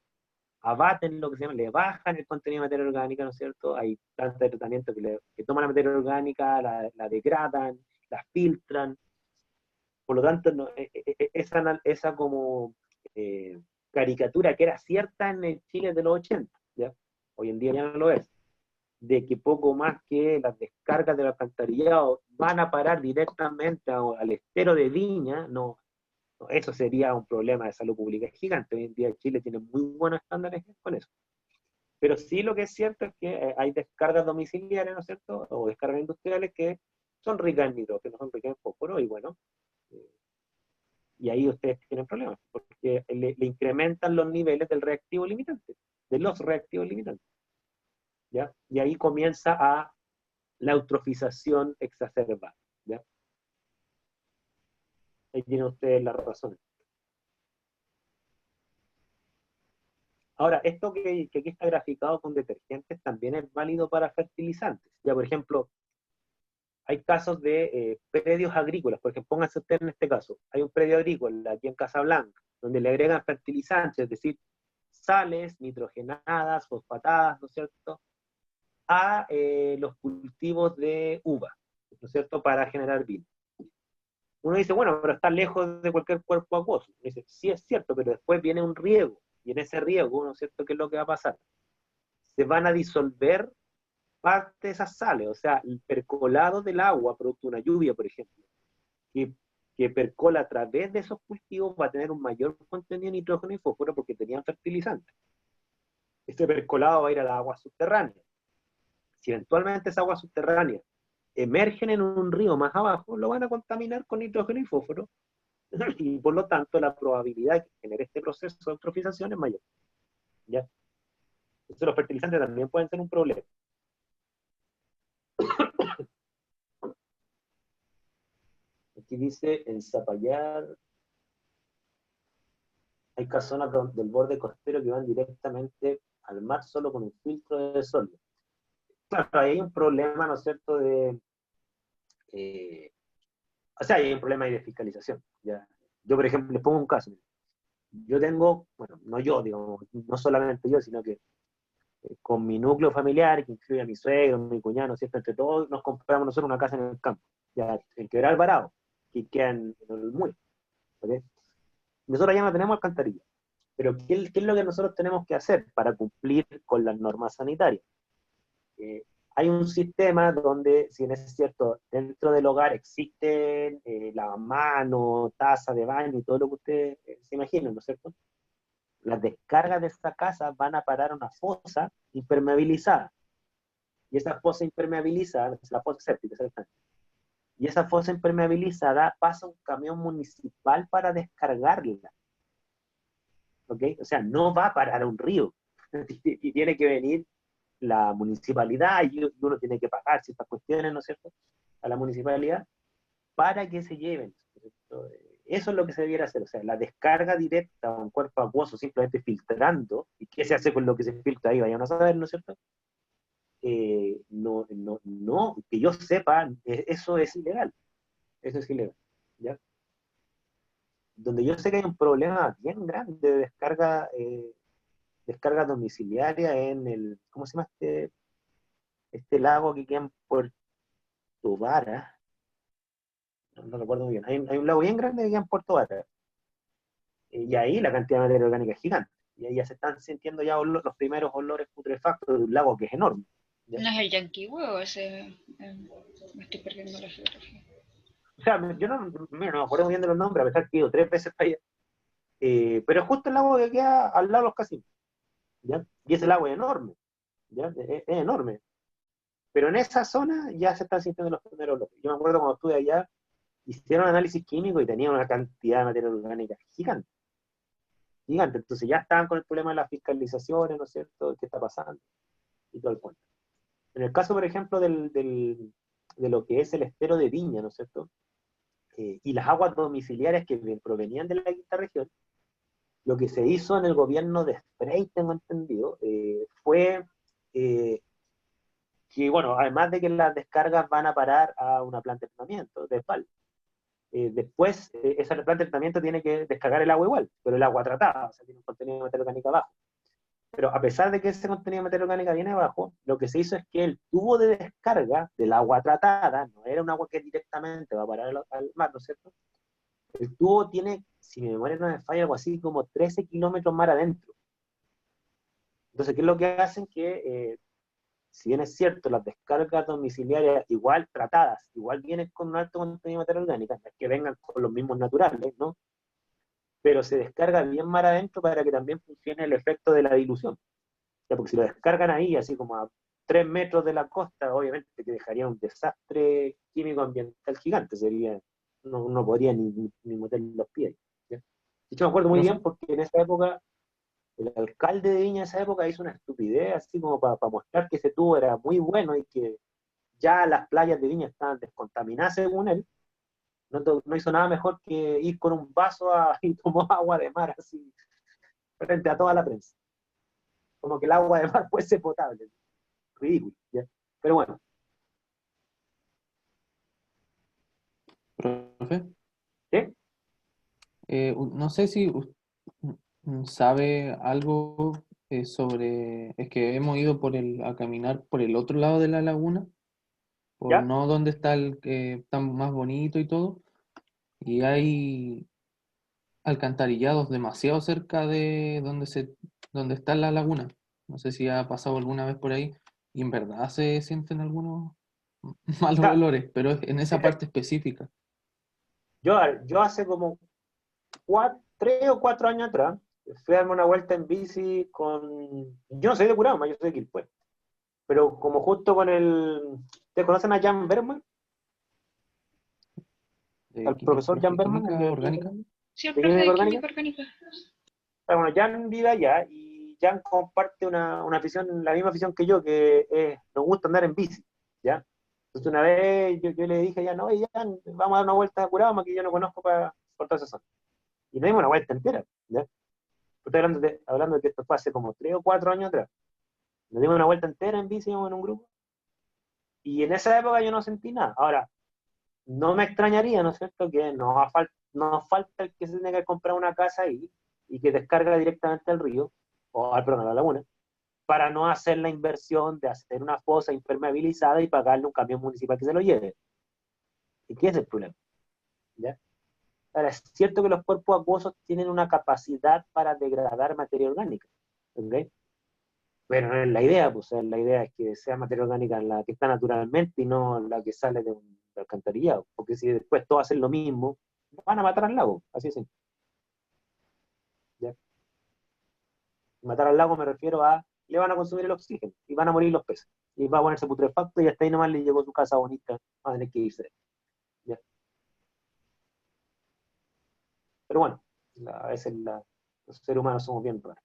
abaten lo que se llama, le bajan el contenido de materia orgánica, ¿no es cierto? Hay plantas de tratamiento que toman la materia orgánica, la degradan, la filtran. Por lo tanto, no, esa como eh, caricatura que era cierta en el Chile de los 80, ¿ya? Hoy en día ya no lo es, de que poco más que las descargas del alcantarillado van a parar directamente al estero de Viña, no, no, eso sería un problema de salud pública gigante. Hoy en día Chile tiene muy buenos estándares con eso. Pero sí lo que es cierto es que hay descargas domiciliarias, ¿no es cierto? O descargas industriales que son ricas en nitrógeno, son ricas en fósforo, y bueno, eh, y ahí ustedes tienen problemas, porque le incrementan los niveles del reactivo limitante, de los reactivos limitantes, ¿ya? Y ahí comienza la eutrofización exacerbada, ¿ya? Ahí tienen ustedes la razón. Ahora, esto que aquí está graficado con detergentes también es válido para fertilizantes. Ya, por ejemplo, hay casos de predios agrícolas, por ejemplo, pónganse ustedes en este caso, hay un predio agrícola aquí en Casablanca, donde le agregan fertilizantes, es decir, sales nitrogenadas, fosfatadas, ¿no es cierto?, a los cultivos de uva, ¿no es cierto?, para generar vino. Uno dice, bueno, pero está lejos de cualquier cuerpo acuoso. Uno dice, sí es cierto, pero después viene un riego, y en ese riego, ¿no es cierto?, ¿qué es lo que va a pasar? Se van a disolver parte de esas sales, o sea, el percolado del agua, producto de una lluvia, por ejemplo, que, que percola a través de esos cultivos va a tener un mayor contenido de nitrógeno y fósforo porque tenían fertilizantes. Este percolado va a ir a las aguas subterráneas. Si eventualmente esas aguas subterráneas emergen en un río más abajo, lo van a contaminar con nitrógeno y fósforo, y por lo tanto la probabilidad de que genere este proceso de eutrofización es mayor. ¿Ya? Entonces los fertilizantes también pueden ser un problema. Aquí dice, en Zapallar hay casonas del borde costero que van directamente al mar solo con un filtro de sol. Claro, ahí hay un problema, ¿no es cierto?, o sea, hay un problema ahí de fiscalización. ¿Ya? Yo, por ejemplo, les pongo un caso. Yo tengo, bueno, no yo, digamos, no solamente yo, sino que con mi núcleo familiar, que incluye a mi suegro, mi cuñado, ¿no es cierto?, entre todos nos compramos nosotros una casa en el campo, ya, en Quebrar Alvarado, que queda en el Muy. ¿Okay? Nosotros ya no tenemos alcantarilla. Pero ¿qué es lo que nosotros tenemos que hacer para cumplir con las normas sanitarias? Hay un sistema donde, si bien es cierto, dentro del hogar existen lavamanos, taza de baño y todo lo que ustedes se imaginen, ¿no es cierto? Las descargas de esta casa van a parar a una fosa impermeabilizada. Y esa fosa impermeabilizada, es la fosa séptica, exactamente. Y esa fosa impermeabilizada pasa un camión municipal para descargarla. ¿Ok? O sea, no va a parar a un río. Y tiene que venir la municipalidad y uno tiene que pagar ciertas cuestiones, ¿no es cierto?, a la municipalidad para que se lleven. Eso es lo que se debiera hacer, o sea, la descarga directa a un cuerpo acuoso simplemente filtrando, y qué se hace con lo que se filtra ahí, vayan a saber, ¿no es cierto? No, que yo sepa, eso es ilegal, eso es ilegal, ¿ya? Donde yo sé que hay un problema bien grande de descarga domiciliaria en el, ¿cómo se llama este lago que queda en Puerto Vara? No recuerdo muy bien. Hay un lago bien grande que queda en Puerto Vara. Y ahí la cantidad de materia orgánica es gigante. Y ahí ya se están sintiendo ya los primeros olores putrefactos de un lago que es enorme. ¿Ya? ¿No es el Yankee o ese? Me estoy perdiendo la geografía. O sea, yo no me acuerdo muy bien de los nombres, a pesar que he ido 3 veces para allá. Pero es justo el lago que queda al lado de los casinos. ¿Ya? Y ese lago es enorme. ¿Ya? Es enorme. Pero en esa zona ya se están sintiendo los primeros olores. Yo me acuerdo cuando estuve allá, hicieron análisis químico y tenían una cantidad de materia orgánica gigante. Gigante. Entonces ya estaban con el problema de las fiscalizaciones, ¿no es cierto? ¿Qué está pasando? Y todo el cuento. En el caso, por ejemplo, de lo que es el estero de Viña, ¿no es cierto? Y las aguas domiciliarias que provenían de la quinta región, lo que se hizo en el gobierno de Frey, tengo entendido, fue que, bueno, además de que las descargas van a parar a una planta de tratamiento de PAL, después esa planta de tratamiento tiene que descargar el agua igual, pero el agua tratada, o sea, tiene un contenido de materia orgánica bajo. Pero a pesar de que ese contenido de materia orgánica viene abajo, lo que se hizo es que el tubo de descarga del agua tratada, no era un agua que directamente va a parar al mar, ¿no es cierto? El tubo tiene, si mi memoria no me falla, algo así como 13 kilómetros mar adentro. Entonces, ¿qué es lo que hacen? Que, si bien es cierto, las descargas domiciliarias igual tratadas, igual vienen con un alto contenido de materia orgánica, no es que vengan con los mismos naturales, ¿no? Pero se descarga bien mar adentro para que también funcione el efecto de la dilución. Ya, porque si lo descargan ahí, así como a 3 metros de la costa, obviamente que dejaría un desastre químico ambiental gigante, sería, no podría ni meter los pies. ¿Ya? De hecho, me acuerdo muy Profe, bien porque en esa época, el alcalde de Viña en esa época hizo una estupidez, así como para mostrar que ese tubo era muy bueno y que ya las playas de Viña estaban descontaminadas según él. No hizo nada mejor que ir con un vaso y tomó agua de mar así, frente a toda la prensa. Como que el agua de mar fuese potable. Ridículo, ¿ya? Pero bueno, profe, ¿sí? no sé si sabe algo sobre, es que hemos ido a caminar por el otro lado de la laguna, por ¿Ya? no donde está el que está más bonito y todo, y hay alcantarillados demasiado cerca de donde está la laguna. No sé si ha pasado alguna vez por ahí, y en verdad se sienten algunos O malos sea, olores, pero es en esa parte específica. Yo hace como 3 o 4 años atrás, fui a darme una vuelta en bici con... Yo no soy de Curama, yo soy de Quilpué. Pero como justo con el... ¿Te conocen a Jan Berman? ¿De Al profesor Jan de Berman, el química de orgánica? Sí, el de profe química de orgánica. química orgánica. Bueno, Jan vive allá y Jan comparte una afición, la misma afición que yo, que nos gusta andar en bici, ¿ya? Entonces una vez yo le dije ya, no, oye, Jan, vamos a dar una vuelta a Curama que yo no conozco por toda esa zona. Y nos dimos una vuelta entera, ¿ya? Estoy hablando de que esto fue hace como 3 o 4 años atrás. Nos dimos una vuelta entera en bici, íbamos en un grupo, y en esa época yo no sentí nada. Ahora, no me extrañaría, ¿no es cierto?, que nos falta el que se tenga que comprar una casa ahí y que descarga directamente al río, o perdón, a la laguna, para no hacer la inversión de hacer una fosa impermeabilizada y pagarle un camión municipal que se lo lleve. ¿Y qué es el problema? ¿Ya? Ahora, es cierto que los cuerpos acuosos tienen una capacidad para degradar materia orgánica, ¿ok? Pero no es la idea, pues la idea es que sea materia orgánica la que está naturalmente y no la que sale de un alcantarillado, porque si después todos hacen lo mismo, van a matar al lago, así es. ¿Ya? Matar al lago me refiero a, le van a consumir el oxígeno y van a morir los peces. Y va a ponerse putrefacto y hasta ahí nomás le llegó su casa bonita, va a tener que irse. ¿Ya? Pero bueno, a veces los seres humanos somos bien raros.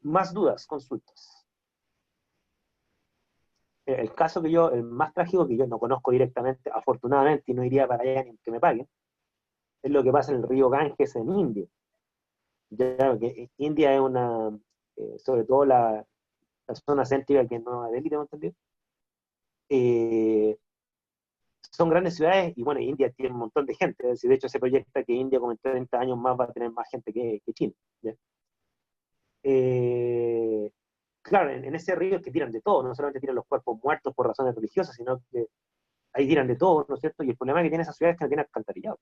Más dudas, consultas. El caso el más trágico que yo no conozco directamente, afortunadamente, y no iría para allá ni que me paguen, es lo que pasa en el río Ganges en India. Ya que India es sobre todo la zona céntrica que no es Delhi, tengo entendido, eh, son grandes ciudades y bueno, India tiene un montón de gente. Es decir, de hecho, se proyecta que India como en 30 años más va a tener más gente que China. ¿Ya? Eh, claro, en ese río es que tiran de todo, no solamente tiran los cuerpos muertos por razones religiosas, sino que ahí tiran de todo, ¿no es cierto? Y el problema que tiene esa ciudad es que no tiene alcantarillado.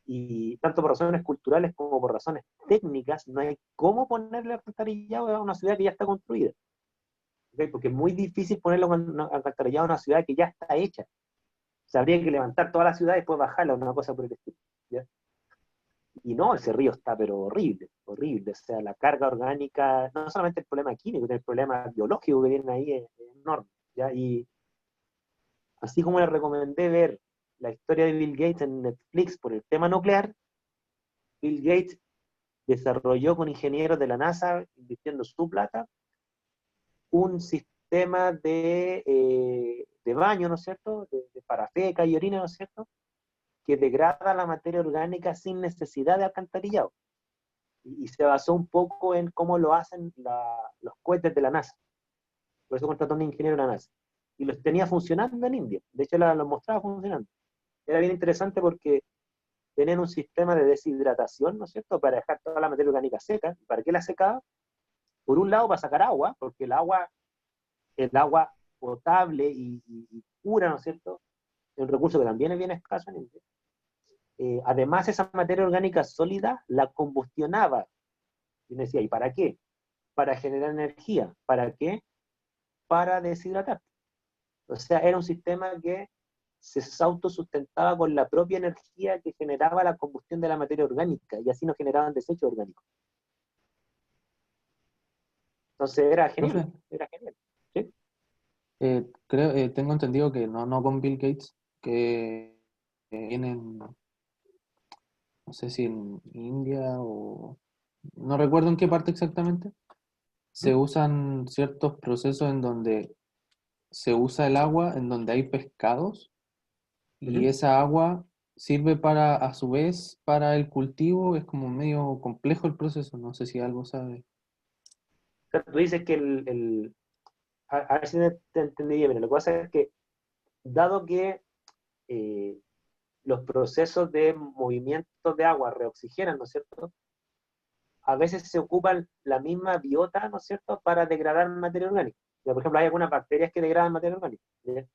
Y tanto por razones culturales como por razones técnicas, no hay cómo ponerle alcantarillado a una ciudad que ya está construida. ¿Okay? Porque es muy difícil ponerle alcantarillado a una ciudad que ya está hecha. O sea, habría que levantar toda la ciudad y después bajarla, una cosa por el estilo. ¿Ya? Y no, ese río está pero horrible, horrible. O sea, la carga orgánica, no solamente el problema químico, el problema biológico que viene ahí es enorme. ¿Ya? Y así como le recomendé ver la historia de Bill Gates en Netflix por el tema nuclear, Bill Gates desarrolló con ingenieros de la NASA, invirtiendo su plata, un sistema de baño, ¿no es cierto?, de parafeca y orina, ¿no es cierto?, que degrada la materia orgánica sin necesidad de alcantarillado. Y se basó un poco en cómo lo hacen los cohetes de la NASA. Por eso contrató a un ingeniero de la NASA. Y los tenía funcionando en India. De hecho, los mostraba funcionando. Era bien interesante porque tenían un sistema de deshidratación, ¿no es cierto?, para dejar toda la materia orgánica seca. ¿Para qué la secaba? Por un lado, para sacar agua, porque el agua potable y pura, ¿no es cierto?, es un recurso que también es bien escaso en India. Además, esa materia orgánica sólida la combustionaba. Y me decía, ¿y para qué? Para generar energía. ¿Para qué? Para deshidratar. O sea, era un sistema que se autosustentaba con la propia energía que generaba la combustión de la materia orgánica y así no generaban desechos orgánicos. Entonces era genial, Profe, era genial. ¿Sí? creo, tengo entendido que no con Bill Gates, que vienen, no sé si en India o no recuerdo en qué parte exactamente, se ¿Mm? usan ciertos procesos en donde se usa el agua, en donde hay pescados, y Uh-huh. esa agua sirve para, a su vez, para el cultivo. Es como medio complejo el proceso, no sé si algo sabe. O sea, tú dices que a ver si te entendí bien, lo que pasa es que dado que eh, los procesos de movimiento de agua reoxigenan, ¿no es cierto?, a veces se ocupan la misma biota, ¿no es cierto?, para degradar materia orgánica. Ya, por ejemplo, hay algunas bacterias que degradan materia orgánica. ¿Ya?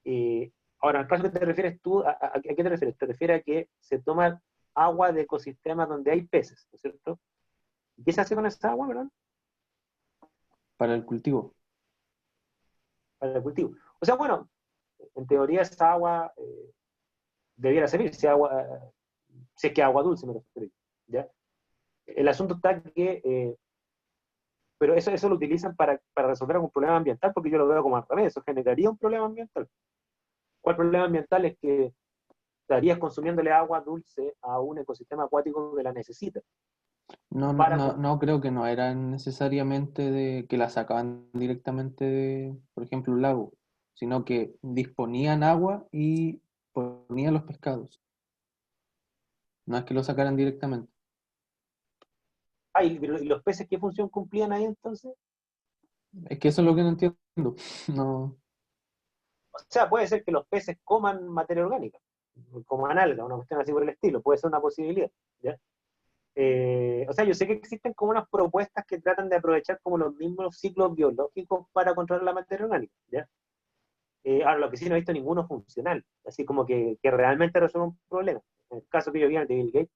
Eh, Ahora, en el caso que te refieres tú, ¿a qué te refieres? Te refieres a que se toma agua de ecosistemas donde hay peces, ¿no es cierto? ¿Y qué se hace con esa agua, verdad? Para el cultivo. Para el cultivo. O sea, bueno, en teoría esa agua debiera servir, si es que agua dulce me refiero, ¿ya? El asunto está que, pero eso lo utilizan para resolver algún problema ambiental, porque yo lo veo como al revés, eso generaría un problema ambiental. ¿Cuál problema ambiental? Es que estarías consumiéndole agua dulce a un ecosistema acuático que la necesita. No creo que no era necesariamente de que la sacaban directamente de, por ejemplo, un lago, sino que disponían agua y ponían los pescados. No es que lo sacaran directamente. ¿Y los peces qué función cumplían ahí entonces? Es que eso es lo que no entiendo. No, O sea, puede ser que los peces coman materia orgánica, coman alga, una cuestión así por el estilo, puede ser una posibilidad, ¿ya? O sea, yo sé que existen como unas propuestas que tratan de aprovechar como los mismos ciclos biológicos para controlar la materia orgánica, ¿ya? Ahora, lo que sí no he visto ninguno funcional, así como que realmente resuelva un problema. En el caso que yo vi en el de Bill Gates,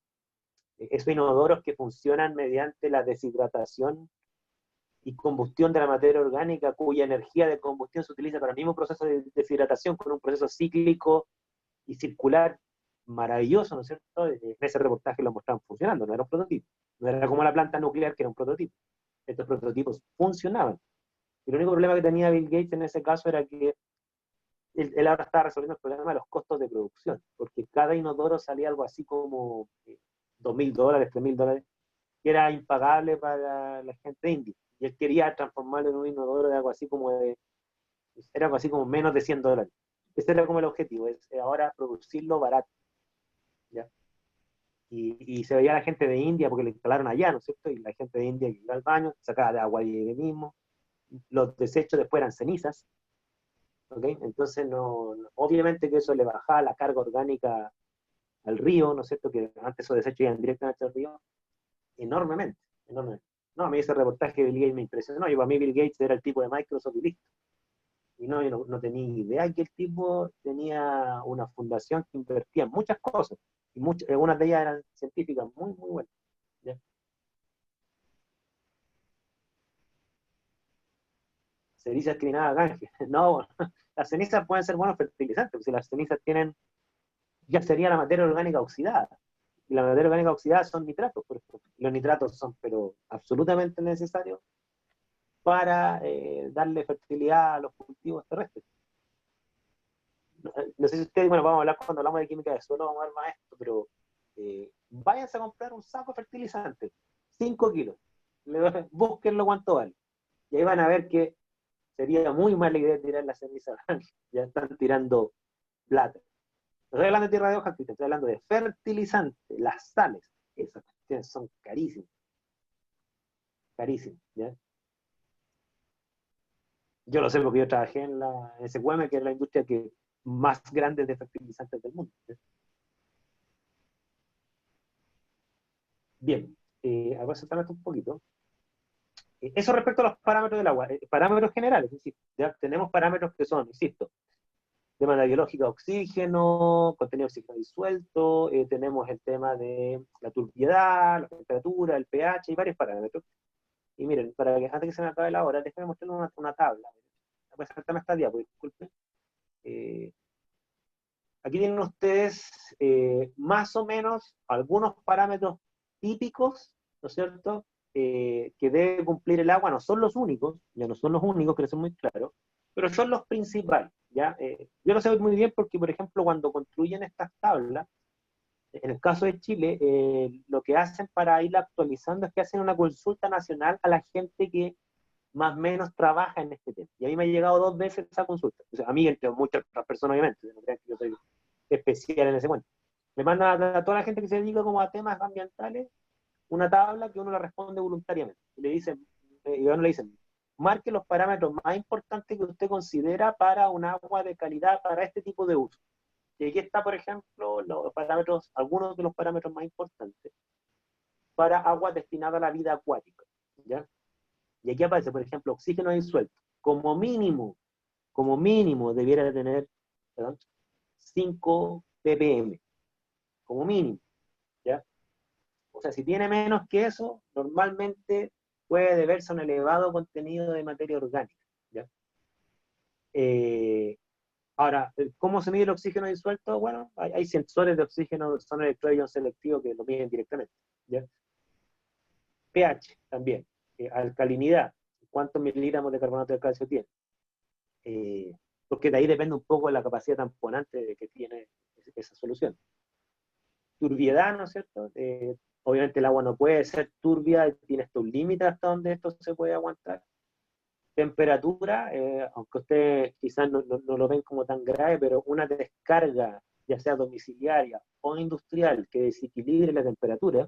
esos inodoros que funcionan mediante la deshidratación y combustión de la materia orgánica, cuya energía de combustión se utiliza para el mismo proceso de deshidratación, con un proceso cíclico y circular maravilloso, ¿no es cierto? En ese reportaje lo mostraban funcionando, no era un prototipo. No era como la planta nuclear, que era un prototipo. Estos prototipos funcionaban. Y el único problema que tenía Bill Gates en ese caso era que él ahora estaba resolviendo el problema de los costos de producción, porque cada inodoro salía algo así como $2.000, $3.000, que era impagable para la gente india. Y él quería transformarlo en un inodoro de algo así como era algo así como menos de $100. Ese era como el objetivo, es ahora producirlo barato, ¿ya? Y se veía la gente de India, porque lo instalaron allá, ¿no es cierto? Y la gente de India que iba al baño, sacaba de agua ahí mismo, los desechos después eran cenizas, ¿ok? Entonces, obviamente que eso le bajaba la carga orgánica al río, ¿no es cierto? Que antes esos desechos iban directamente al río, enormemente, enormemente. No, a mí ese reportaje de Bill Gates me impresionó. Yo, para mí Bill Gates era el tipo de Microsoft y listo. Y no, yo no tenía idea que el tipo tenía una fundación que invertía en muchas cosas. Y algunas de ellas eran científicas muy, muy buenas. ¿Ya? Ceniza discriminada a Ganges. No, las cenizas pueden ser buenos fertilizantes, porque si las cenizas ya sería la materia orgánica oxidada. Y la materia orgánica oxidada son nitratos, por ejemplo. Los nitratos son, pero absolutamente necesarios para darle fertilidad a los cultivos terrestres. No sé si ustedes, bueno, vamos a hablar cuando hablamos de química de suelo, vamos a ver más esto, pero váyanse a comprar un saco de fertilizante, 5 kilos, búsquenlo cuánto vale, y ahí van a ver que sería muy mala idea tirar la ceniza, ya están tirando plata. No estoy hablando de tierra de hoja, estoy hablando de fertilizante, las sales, esas cuestiones son carísimas, carísimas, ¿ya? Yo lo sé porque yo trabajé en SQM, que es la industria más grande de fertilizantes del mundo, ¿ya? Bien, a ver, saltame un poquito. Eso respecto a los parámetros del agua. Parámetros generales, es decir, ya tenemos parámetros que son, insisto, demanda biológica de oxígeno, contenido de oxígeno disuelto, tenemos el tema de la turbiedad, la temperatura, el pH y varios parámetros. Y miren, para que antes que se me acabe la hora, déjenme mostrarles una tabla. Voy a saltarme esta diapo, disculpen. Aquí tienen ustedes más o menos algunos parámetros típicos, ¿no es cierto?, que debe cumplir el agua. No son los únicos, ya no son los únicos, que son muy claros, pero son los principales, ¿ya? Yo lo sé muy bien porque, por ejemplo, cuando construyen estas tablas, en el caso de Chile, lo que hacen para ir actualizando es que hacen una consulta nacional a la gente que más o menos trabaja en este tema. Y a mí me ha llegado 2 veces esa consulta. O sea, a mí, entre muchas otras personas, obviamente, no crean que yo soy especial en ese momento. Le mandan a toda la gente que se dedica como a temas ambientales una tabla que uno la responde voluntariamente. Y le dicen, y a uno le dicen, marque los parámetros más importantes que usted considera para un agua de calidad para este tipo de uso. Y aquí está, por ejemplo, algunos de los parámetros más importantes para aguas destinadas a la vida acuática, ¿ya? Y aquí aparece, por ejemplo, oxígeno disuelto. Como mínimo debiera tener, perdón, 5 ppm, como mínimo, ¿ya? O sea, si tiene menos que eso, normalmente puede deberse a un elevado contenido de materia orgánica, ¿ya? Ahora, ¿cómo se mide el oxígeno disuelto? Bueno, hay sensores de oxígeno, son electroion selectivos que lo miden directamente. ¿Ya? pH también, alcalinidad, cuántos miligramos de carbonato de calcio tiene. Porque de ahí depende un poco de la capacidad tamponante que tiene esa solución. Turbiedad, ¿no es cierto? Obviamente el agua no puede ser turbia, tiene estos límites hasta donde esto se puede aguantar. Temperatura, aunque ustedes quizás no lo ven como tan grave, pero una descarga, ya sea domiciliaria o industrial, que desequilibre la temperatura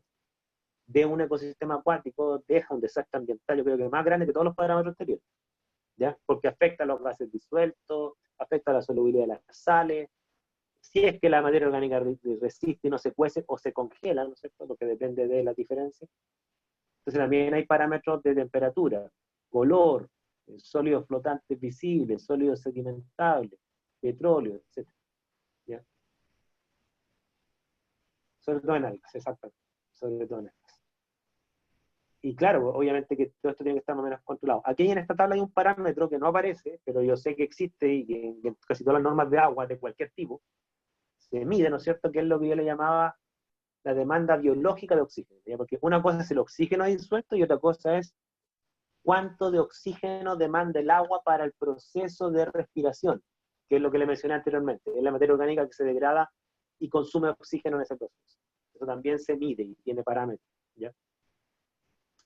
de un ecosistema acuático, deja un desastre ambiental, yo creo que más grande que todos los parámetros anteriores, ¿ya? Porque afecta a los gases disueltos, afecta a la solubilidad de las sales, si es que la materia orgánica resiste y no se cuece o se congela, ¿no es cierto? Porque depende de la diferencia. Entonces también hay parámetros de temperatura, color, sólidos flotantes visibles, sólidos sedimentables, petróleo, etc. ¿Ya? Sobre todo en algas, exactamente. Sobre todo en algas. Y claro, obviamente que todo esto tiene que estar más o menos controlado. Aquí en esta tabla hay un parámetro que no aparece, pero yo sé que existe y que en casi todas las normas de agua de cualquier tipo se mide, ¿no es cierto?, que es lo que yo le llamaba la demanda biológica de oxígeno, ¿ya? Porque una cosa es el oxígeno disuelto y otra cosa es cuánto de oxígeno demanda el agua para el proceso de respiración, que es lo que le mencioné anteriormente, es la materia orgánica que se degrada y consume oxígeno en ese proceso. Eso también se mide y tiene parámetros, ¿ya?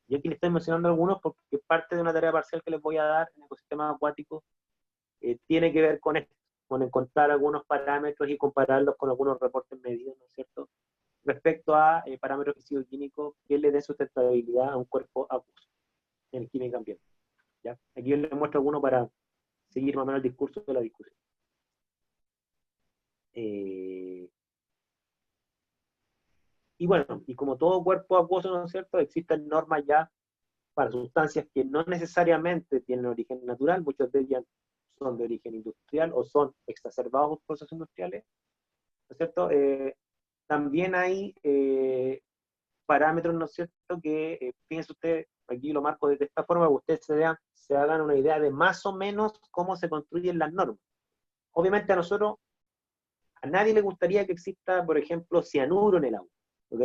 Y aquí les estoy mencionando algunos porque parte de una tarea parcial que les voy a dar en ecosistemas acuáticos tiene que ver con esto, con encontrar algunos parámetros y compararlos con algunos reportes medidos, ¿no es cierto?, respecto a parámetros físico-químicos que le den sustentabilidad a un cuerpo acuoso en química ambiental. ¿Ya? Aquí yo les muestro algunos para seguir más o menos el discurso de la discusión. Y bueno, y como todo cuerpo acuoso, ¿no es cierto?, existen normas ya para sustancias que no necesariamente tienen origen natural, muchas de ellas son de origen industrial o son exacerbados por procesos industriales, ¿no es cierto? También hay parámetros, ¿no es cierto?, que fíjense ustedes, aquí lo marco de esta forma, que ustedes se hagan una idea de más o menos cómo se construyen las normas. Obviamente a nadie le gustaría que exista, por ejemplo, cianuro en el agua, ¿ok?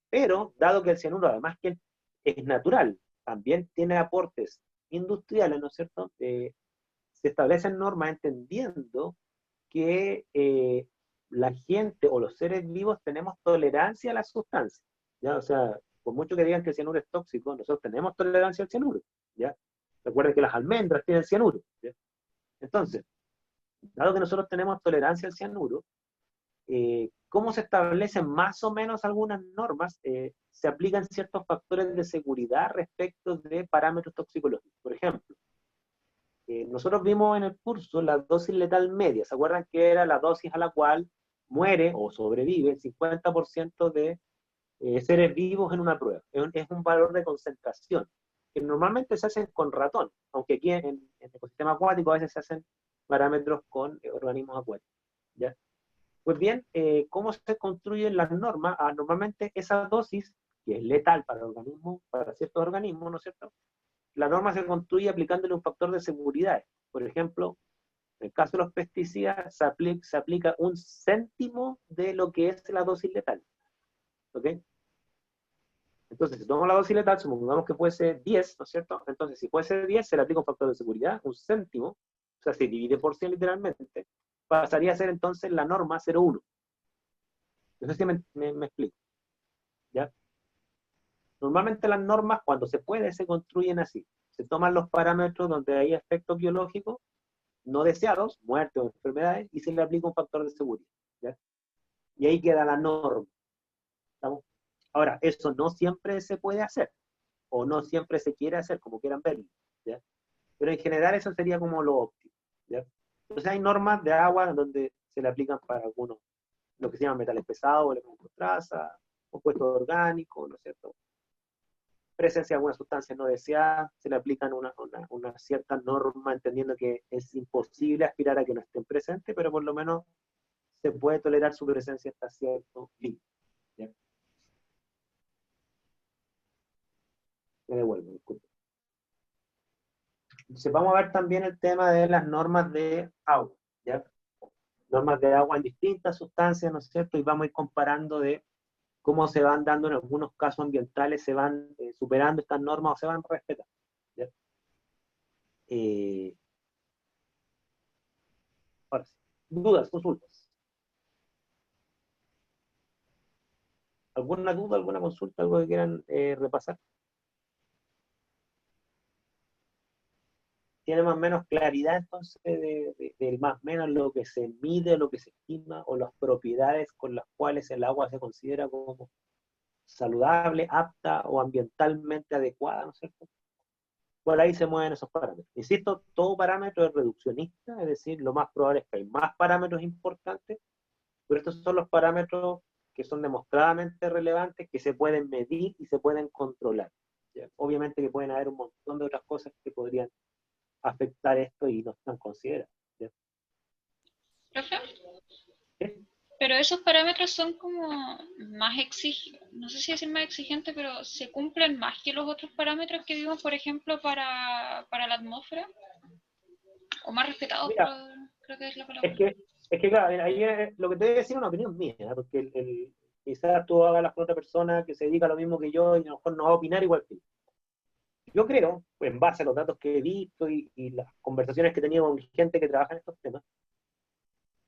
Pero, dado que el cianuro, además que es natural, también tiene aportes industriales, ¿no es cierto?, se establecen normas entendiendo que la gente o los seres vivos tenemos tolerancia a las sustancias, ¿ya? O sea, por mucho que digan que el cianuro es tóxico, nosotros tenemos tolerancia al cianuro, ¿ya? Recuerden que las almendras tienen cianuro, ¿ya? Entonces, dado que nosotros tenemos tolerancia al cianuro, ¿cómo se establecen más o menos algunas normas? Se aplican ciertos factores de seguridad respecto de parámetros toxicológicos. Por ejemplo, nosotros vimos en el curso la dosis letal media. ¿Se acuerdan que era la dosis a la cual muere o sobrevive el 50% de seres vivos en una prueba? Es un valor de concentración, que normalmente se hacen con ratón, aunque aquí en el ecosistema acuático a veces se hacen parámetros con organismos acuáticos, ¿ya? Pues bien, ¿cómo se construyen las normas? Normalmente esa dosis, que es letal para el organismo, para ciertos organismos, ¿no es cierto?, la norma se construye aplicándole un factor de seguridad. Por ejemplo, en el caso de los pesticidas, se aplica 1/7 de lo que es la dosis letal. ¿Ok? Entonces, si tomamos la dosis letal, supongamos que fuese 10, ¿no es cierto? Entonces, si fuese 10, se le aplica un factor de seguridad, 1/7, o sea, se divide por 100 literalmente, pasaría a ser entonces la norma 0,1. No sé si me explico, ¿ya? Normalmente las normas, cuando se puede, se construyen así. Se toman los parámetros donde hay efectos biológicos no deseados, muertes o enfermedades, y se le aplica un factor de seguridad, ¿ya? Y ahí queda la norma. ¿Estamos? Ahora, eso no siempre se puede hacer, o no siempre se quiere hacer, como quieran verlo, ¿ya? Pero en general eso sería como lo óptimo, ¿ya? Entonces hay normas de agua donde se le aplican para algunos, lo que se llaman metales pesados, elementos traza, compuestos orgánicos, ¿no es cierto? Presencia de alguna sustancia no deseada, se le aplican una cierta norma, entendiendo que es imposible aspirar a que no estén presentes, pero por lo menos se puede tolerar su presencia hasta cierto límite. Me devuelvo, disculpe. Entonces vamos a ver también el tema de las normas de agua, ¿ya? Normas de agua en distintas sustancias, ¿no es cierto? Y vamos a ir comparando de cómo se van dando en algunos casos ambientales, se van superando estas normas o se van respetando, ¿ya? Eh, Ahora sí. Dudas, consultas. ¿Alguna duda, alguna consulta, algo que quieran repasar? ¿Tiene más o menos claridad entonces de más o menos lo que se mide, lo que se estima o las propiedades con las cuales el agua se considera como saludable, apta o ambientalmente adecuada, ¿no es cierto? Por ahí se mueven esos parámetros. Insisto, todo parámetro es reduccionista, es decir, lo más probable es que hay más parámetros importantes, pero estos son los parámetros que son demostradamente relevantes, que se pueden medir y se pueden controlar. ¿Ya? Obviamente que pueden haber un montón de otras cosas que podrían afectar esto y no están consideradas. ¿Ya? Profe, ¿Sí? pero esos parámetros son como más exigentes, no sé si decir más exigentes, pero se cumplen más que los otros parámetros que vimos, por ejemplo, para la atmósfera, o más respetados, Mira, creo que es la palabra. es que claro, ahí lo que te voy a decir es una opinión mía, ¿eh? Porque quizás tú hagas con otra persona que se dedica a lo mismo que yo y a lo mejor no va a opinar igual que yo. Yo creo, en base a los datos que he visto y las conversaciones que he tenido con gente que trabaja en estos temas,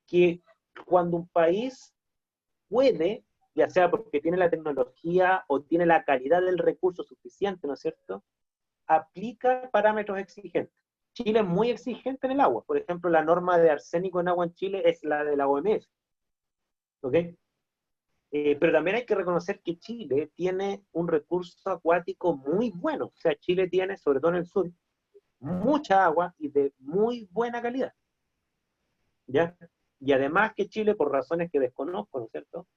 que cuando un país puede, ya sea porque tiene la tecnología o tiene la calidad del recurso suficiente, ¿no es cierto?, aplica parámetros exigentes. Chile es muy exigente en el agua. Por ejemplo, la norma de arsénico en agua en Chile es la de la OMS. ¿Ok? Pero también hay que reconocer que Chile tiene un recurso acuático muy bueno. O sea, Chile tiene, sobre todo en el sur, mucha agua y de muy buena calidad. ¿Ya? Y además que Chile, por razones que desconozco, ¿no es cierto?,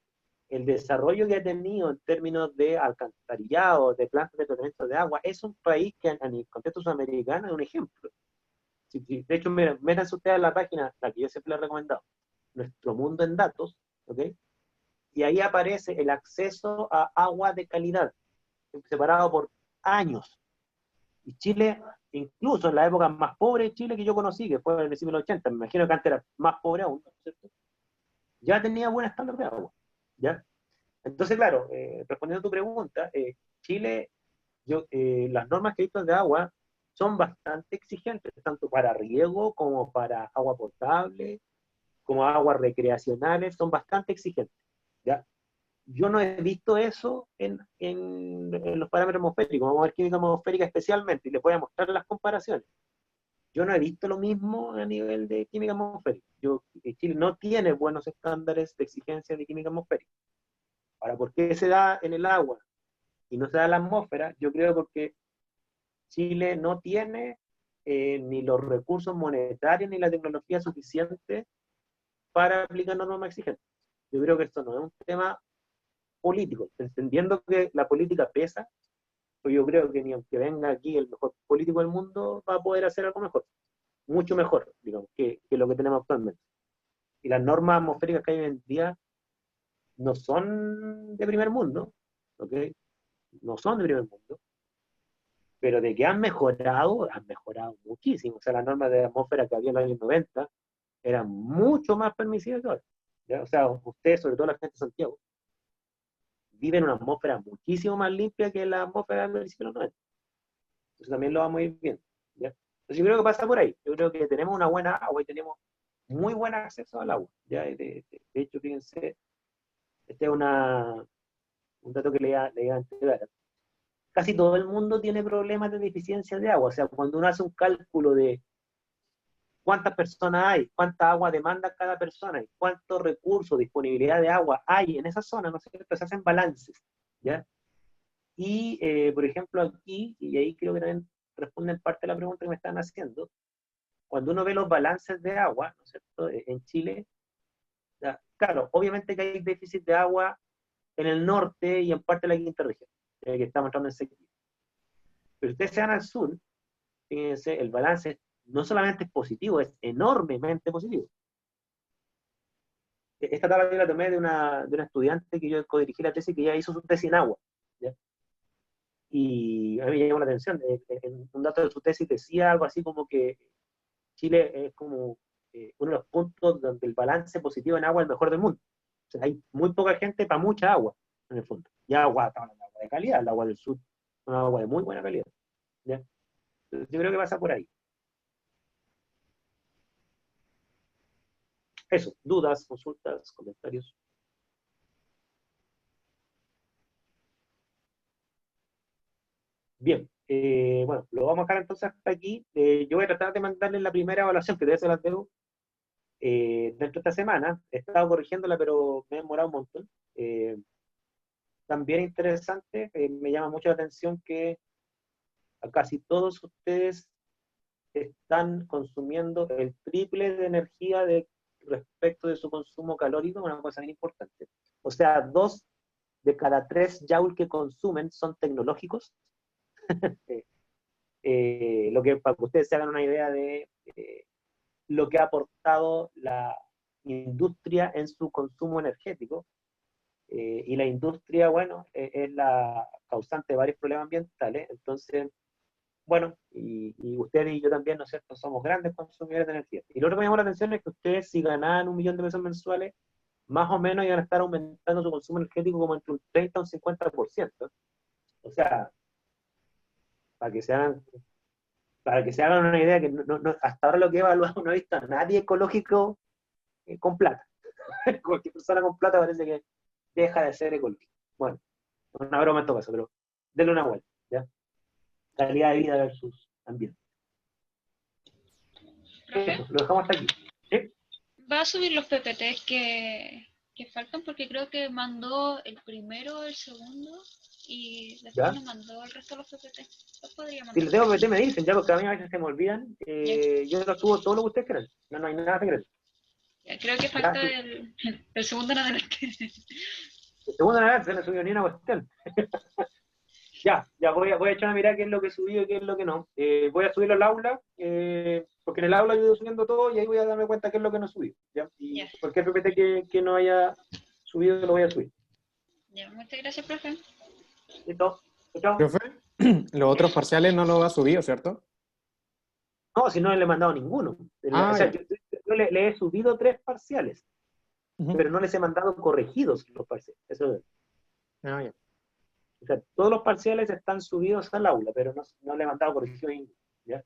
el desarrollo que ha tenido en términos de alcantarillado, de plantas de tratamiento de agua, es un país que en el contexto sudamericano es un ejemplo. De hecho, miren, métanse ustedes a la página, la que yo siempre les he recomendado, Nuestro Mundo en Datos, ¿ok? Y ahí aparece el acceso a agua de calidad, separado por años. Y Chile, incluso en la época más pobre de Chile que yo conocí, que fue en el siglo 80, me imagino que antes era más pobre aún, ¿no es cierto?, ya tenía buen estándar de agua, ¿ya? Entonces, claro, respondiendo a tu pregunta, Chile, las normas que he visto de agua son bastante exigentes, tanto para riego como para agua potable, como aguas recreacionales, son bastante exigentes, ¿ya? Yo no he visto eso en los parámetros atmosféricos, vamos a ver química atmosférica especialmente, y les voy a mostrar las comparaciones. Yo no he visto lo mismo a nivel de química atmosférica. Chile no tiene buenos estándares de exigencia de química atmosférica. Ahora, ¿por qué se da en el agua y no se da en la atmósfera? Yo creo porque Chile no tiene ni los recursos monetarios ni la tecnología suficiente para aplicar normas exigentes. Yo creo que esto no es un tema político, entendiendo que la política pesa, pues yo creo que ni aunque venga aquí el mejor político del mundo va a poder hacer algo mejor, mucho mejor, digamos, que lo que tenemos actualmente. Y las normas atmosféricas que hay hoy en día no son de primer mundo, ¿ok? No son de primer mundo, pero de que han mejorado muchísimo. O sea, las normas de atmósfera que había en los años 90 eran mucho más permisivas que ahora. ¿Ya? O sea, ustedes, sobre todo la gente de Santiago, viven una atmósfera muchísimo más limpia que la atmósfera del principio de los 90. Entonces también lo vamos a ir viendo. ¿Ya? Entonces yo creo que pasa por ahí. Yo creo que tenemos una buena agua y tenemos muy buen acceso al agua. ¿Ya? De hecho, fíjense, este es un dato que le iba a entregar. Casi todo el mundo tiene problemas de deficiencia de agua. O sea, cuando uno hace un cálculo de cuántas personas hay, cuánta agua demanda cada persona y cuánto recurso, disponibilidad de agua hay en esa zona, ¿no es cierto? Se hacen balances, ¿ya? Y, por ejemplo, aquí, y ahí creo que también responde en parte a la pregunta que me están haciendo, cuando uno ve los balances de agua, ¿no es cierto?, en Chile, ya, claro, obviamente que hay déficit de agua en el norte y en parte de la quinta región, que estamos entrando en sequía. Pero ustedes se van al sur, fíjense, el balance no solamente es positivo, es enormemente positivo. Esta tabla yo la tomé de una estudiante que yo codirigí la tesis que ya hizo su tesis en agua, ¿ya? Y a mí me llamó la atención, un dato de su tesis decía algo así como que Chile es como uno de los puntos donde el balance positivo en agua es el mejor del mundo. O sea, hay muy poca gente para mucha agua, en el fondo. Y agua, estamos hablando de agua de calidad, el agua del sur, una agua de muy buena calidad. ¿Ya? Entonces, yo creo que pasa por ahí. Eso, dudas, consultas, comentarios. Bien, bueno, lo vamos a dejar entonces hasta aquí. Yo voy a tratar de mandarles la primera evaluación, que debe ser la debo, dentro de esta semana. He estado corrigiéndola, pero me he demorado un montón. También interesante, me llama mucho la atención que a casi todos ustedes están consumiendo el triple de energía respecto de su consumo calórico, una cosa bien importante. O sea, 2 de cada 3 joules que consumen son tecnológicos. Lo que para que ustedes se hagan una idea de lo que ha aportado la industria en su consumo energético. Y la industria, bueno, es la causante de varios problemas ambientales. Entonces, bueno, y ustedes y yo también, ¿no es cierto?, somos grandes consumidores de energía. Y lo otro que me llamó la atención es que ustedes, si ganaban 1 millón de pesos mensuales, más o menos iban a estar aumentando su consumo energético como entre un 30 y un 50%. O sea, para que se hagan, para que se hagan una idea, que hasta ahora lo que he evaluado no he visto a nadie ecológico con plata. Cualquier persona con plata parece que deja de ser ecológico. Bueno, una broma en todo caso, pero denle una vuelta, ¿ya? Calidad de vida versus ambiente. Profe, Eso, lo dejamos hasta aquí. ¿Sí? ¿va a subir los PPTs que faltan? Porque creo que mandó el primero, el segundo, y después ¿Ya? no mandó el resto de los PPT. ¿Los podría Si mandar? les debo meter, me dicen, ya, porque a mí a veces se me olvidan. Ya. Yo lo subo todo lo que ustedes quieran. No, no hay nada secreto. Ya, creo que Ya, falta el segundo en adelante. el segundo en adelante, no subió ni una cuestión. Ya, voy a echar una mirada qué es lo que subí y qué es lo que no. Voy a subirlo al aula, porque en el aula yo he ido subiendo todo y ahí voy a darme cuenta qué es lo que no subí. ¿Ya? Y Ya, cualquier PPT que no haya subido lo voy a subir. ya, muchas gracias, profe. ¿Listo? ¿Chao? Profe, los otros parciales no los ha subido, ¿cierto? No, si no le he mandado ninguno. O Ah, sea, ya. yo le he subido 3 parciales, Ujú. pero no les he mandado corregidos los parciales. Eso es. Ah, ya. O sea, todos los parciales están subidos al aula, pero no le he mandado corregido ninguno. ¿Ya?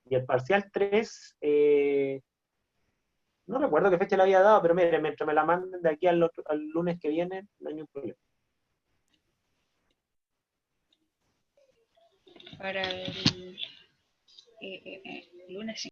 Y el parcial 3, no recuerdo qué fecha le había dado, pero mire, mientras me la manden de aquí al lunes que viene, no hay ningún problema. Para el lunes 5.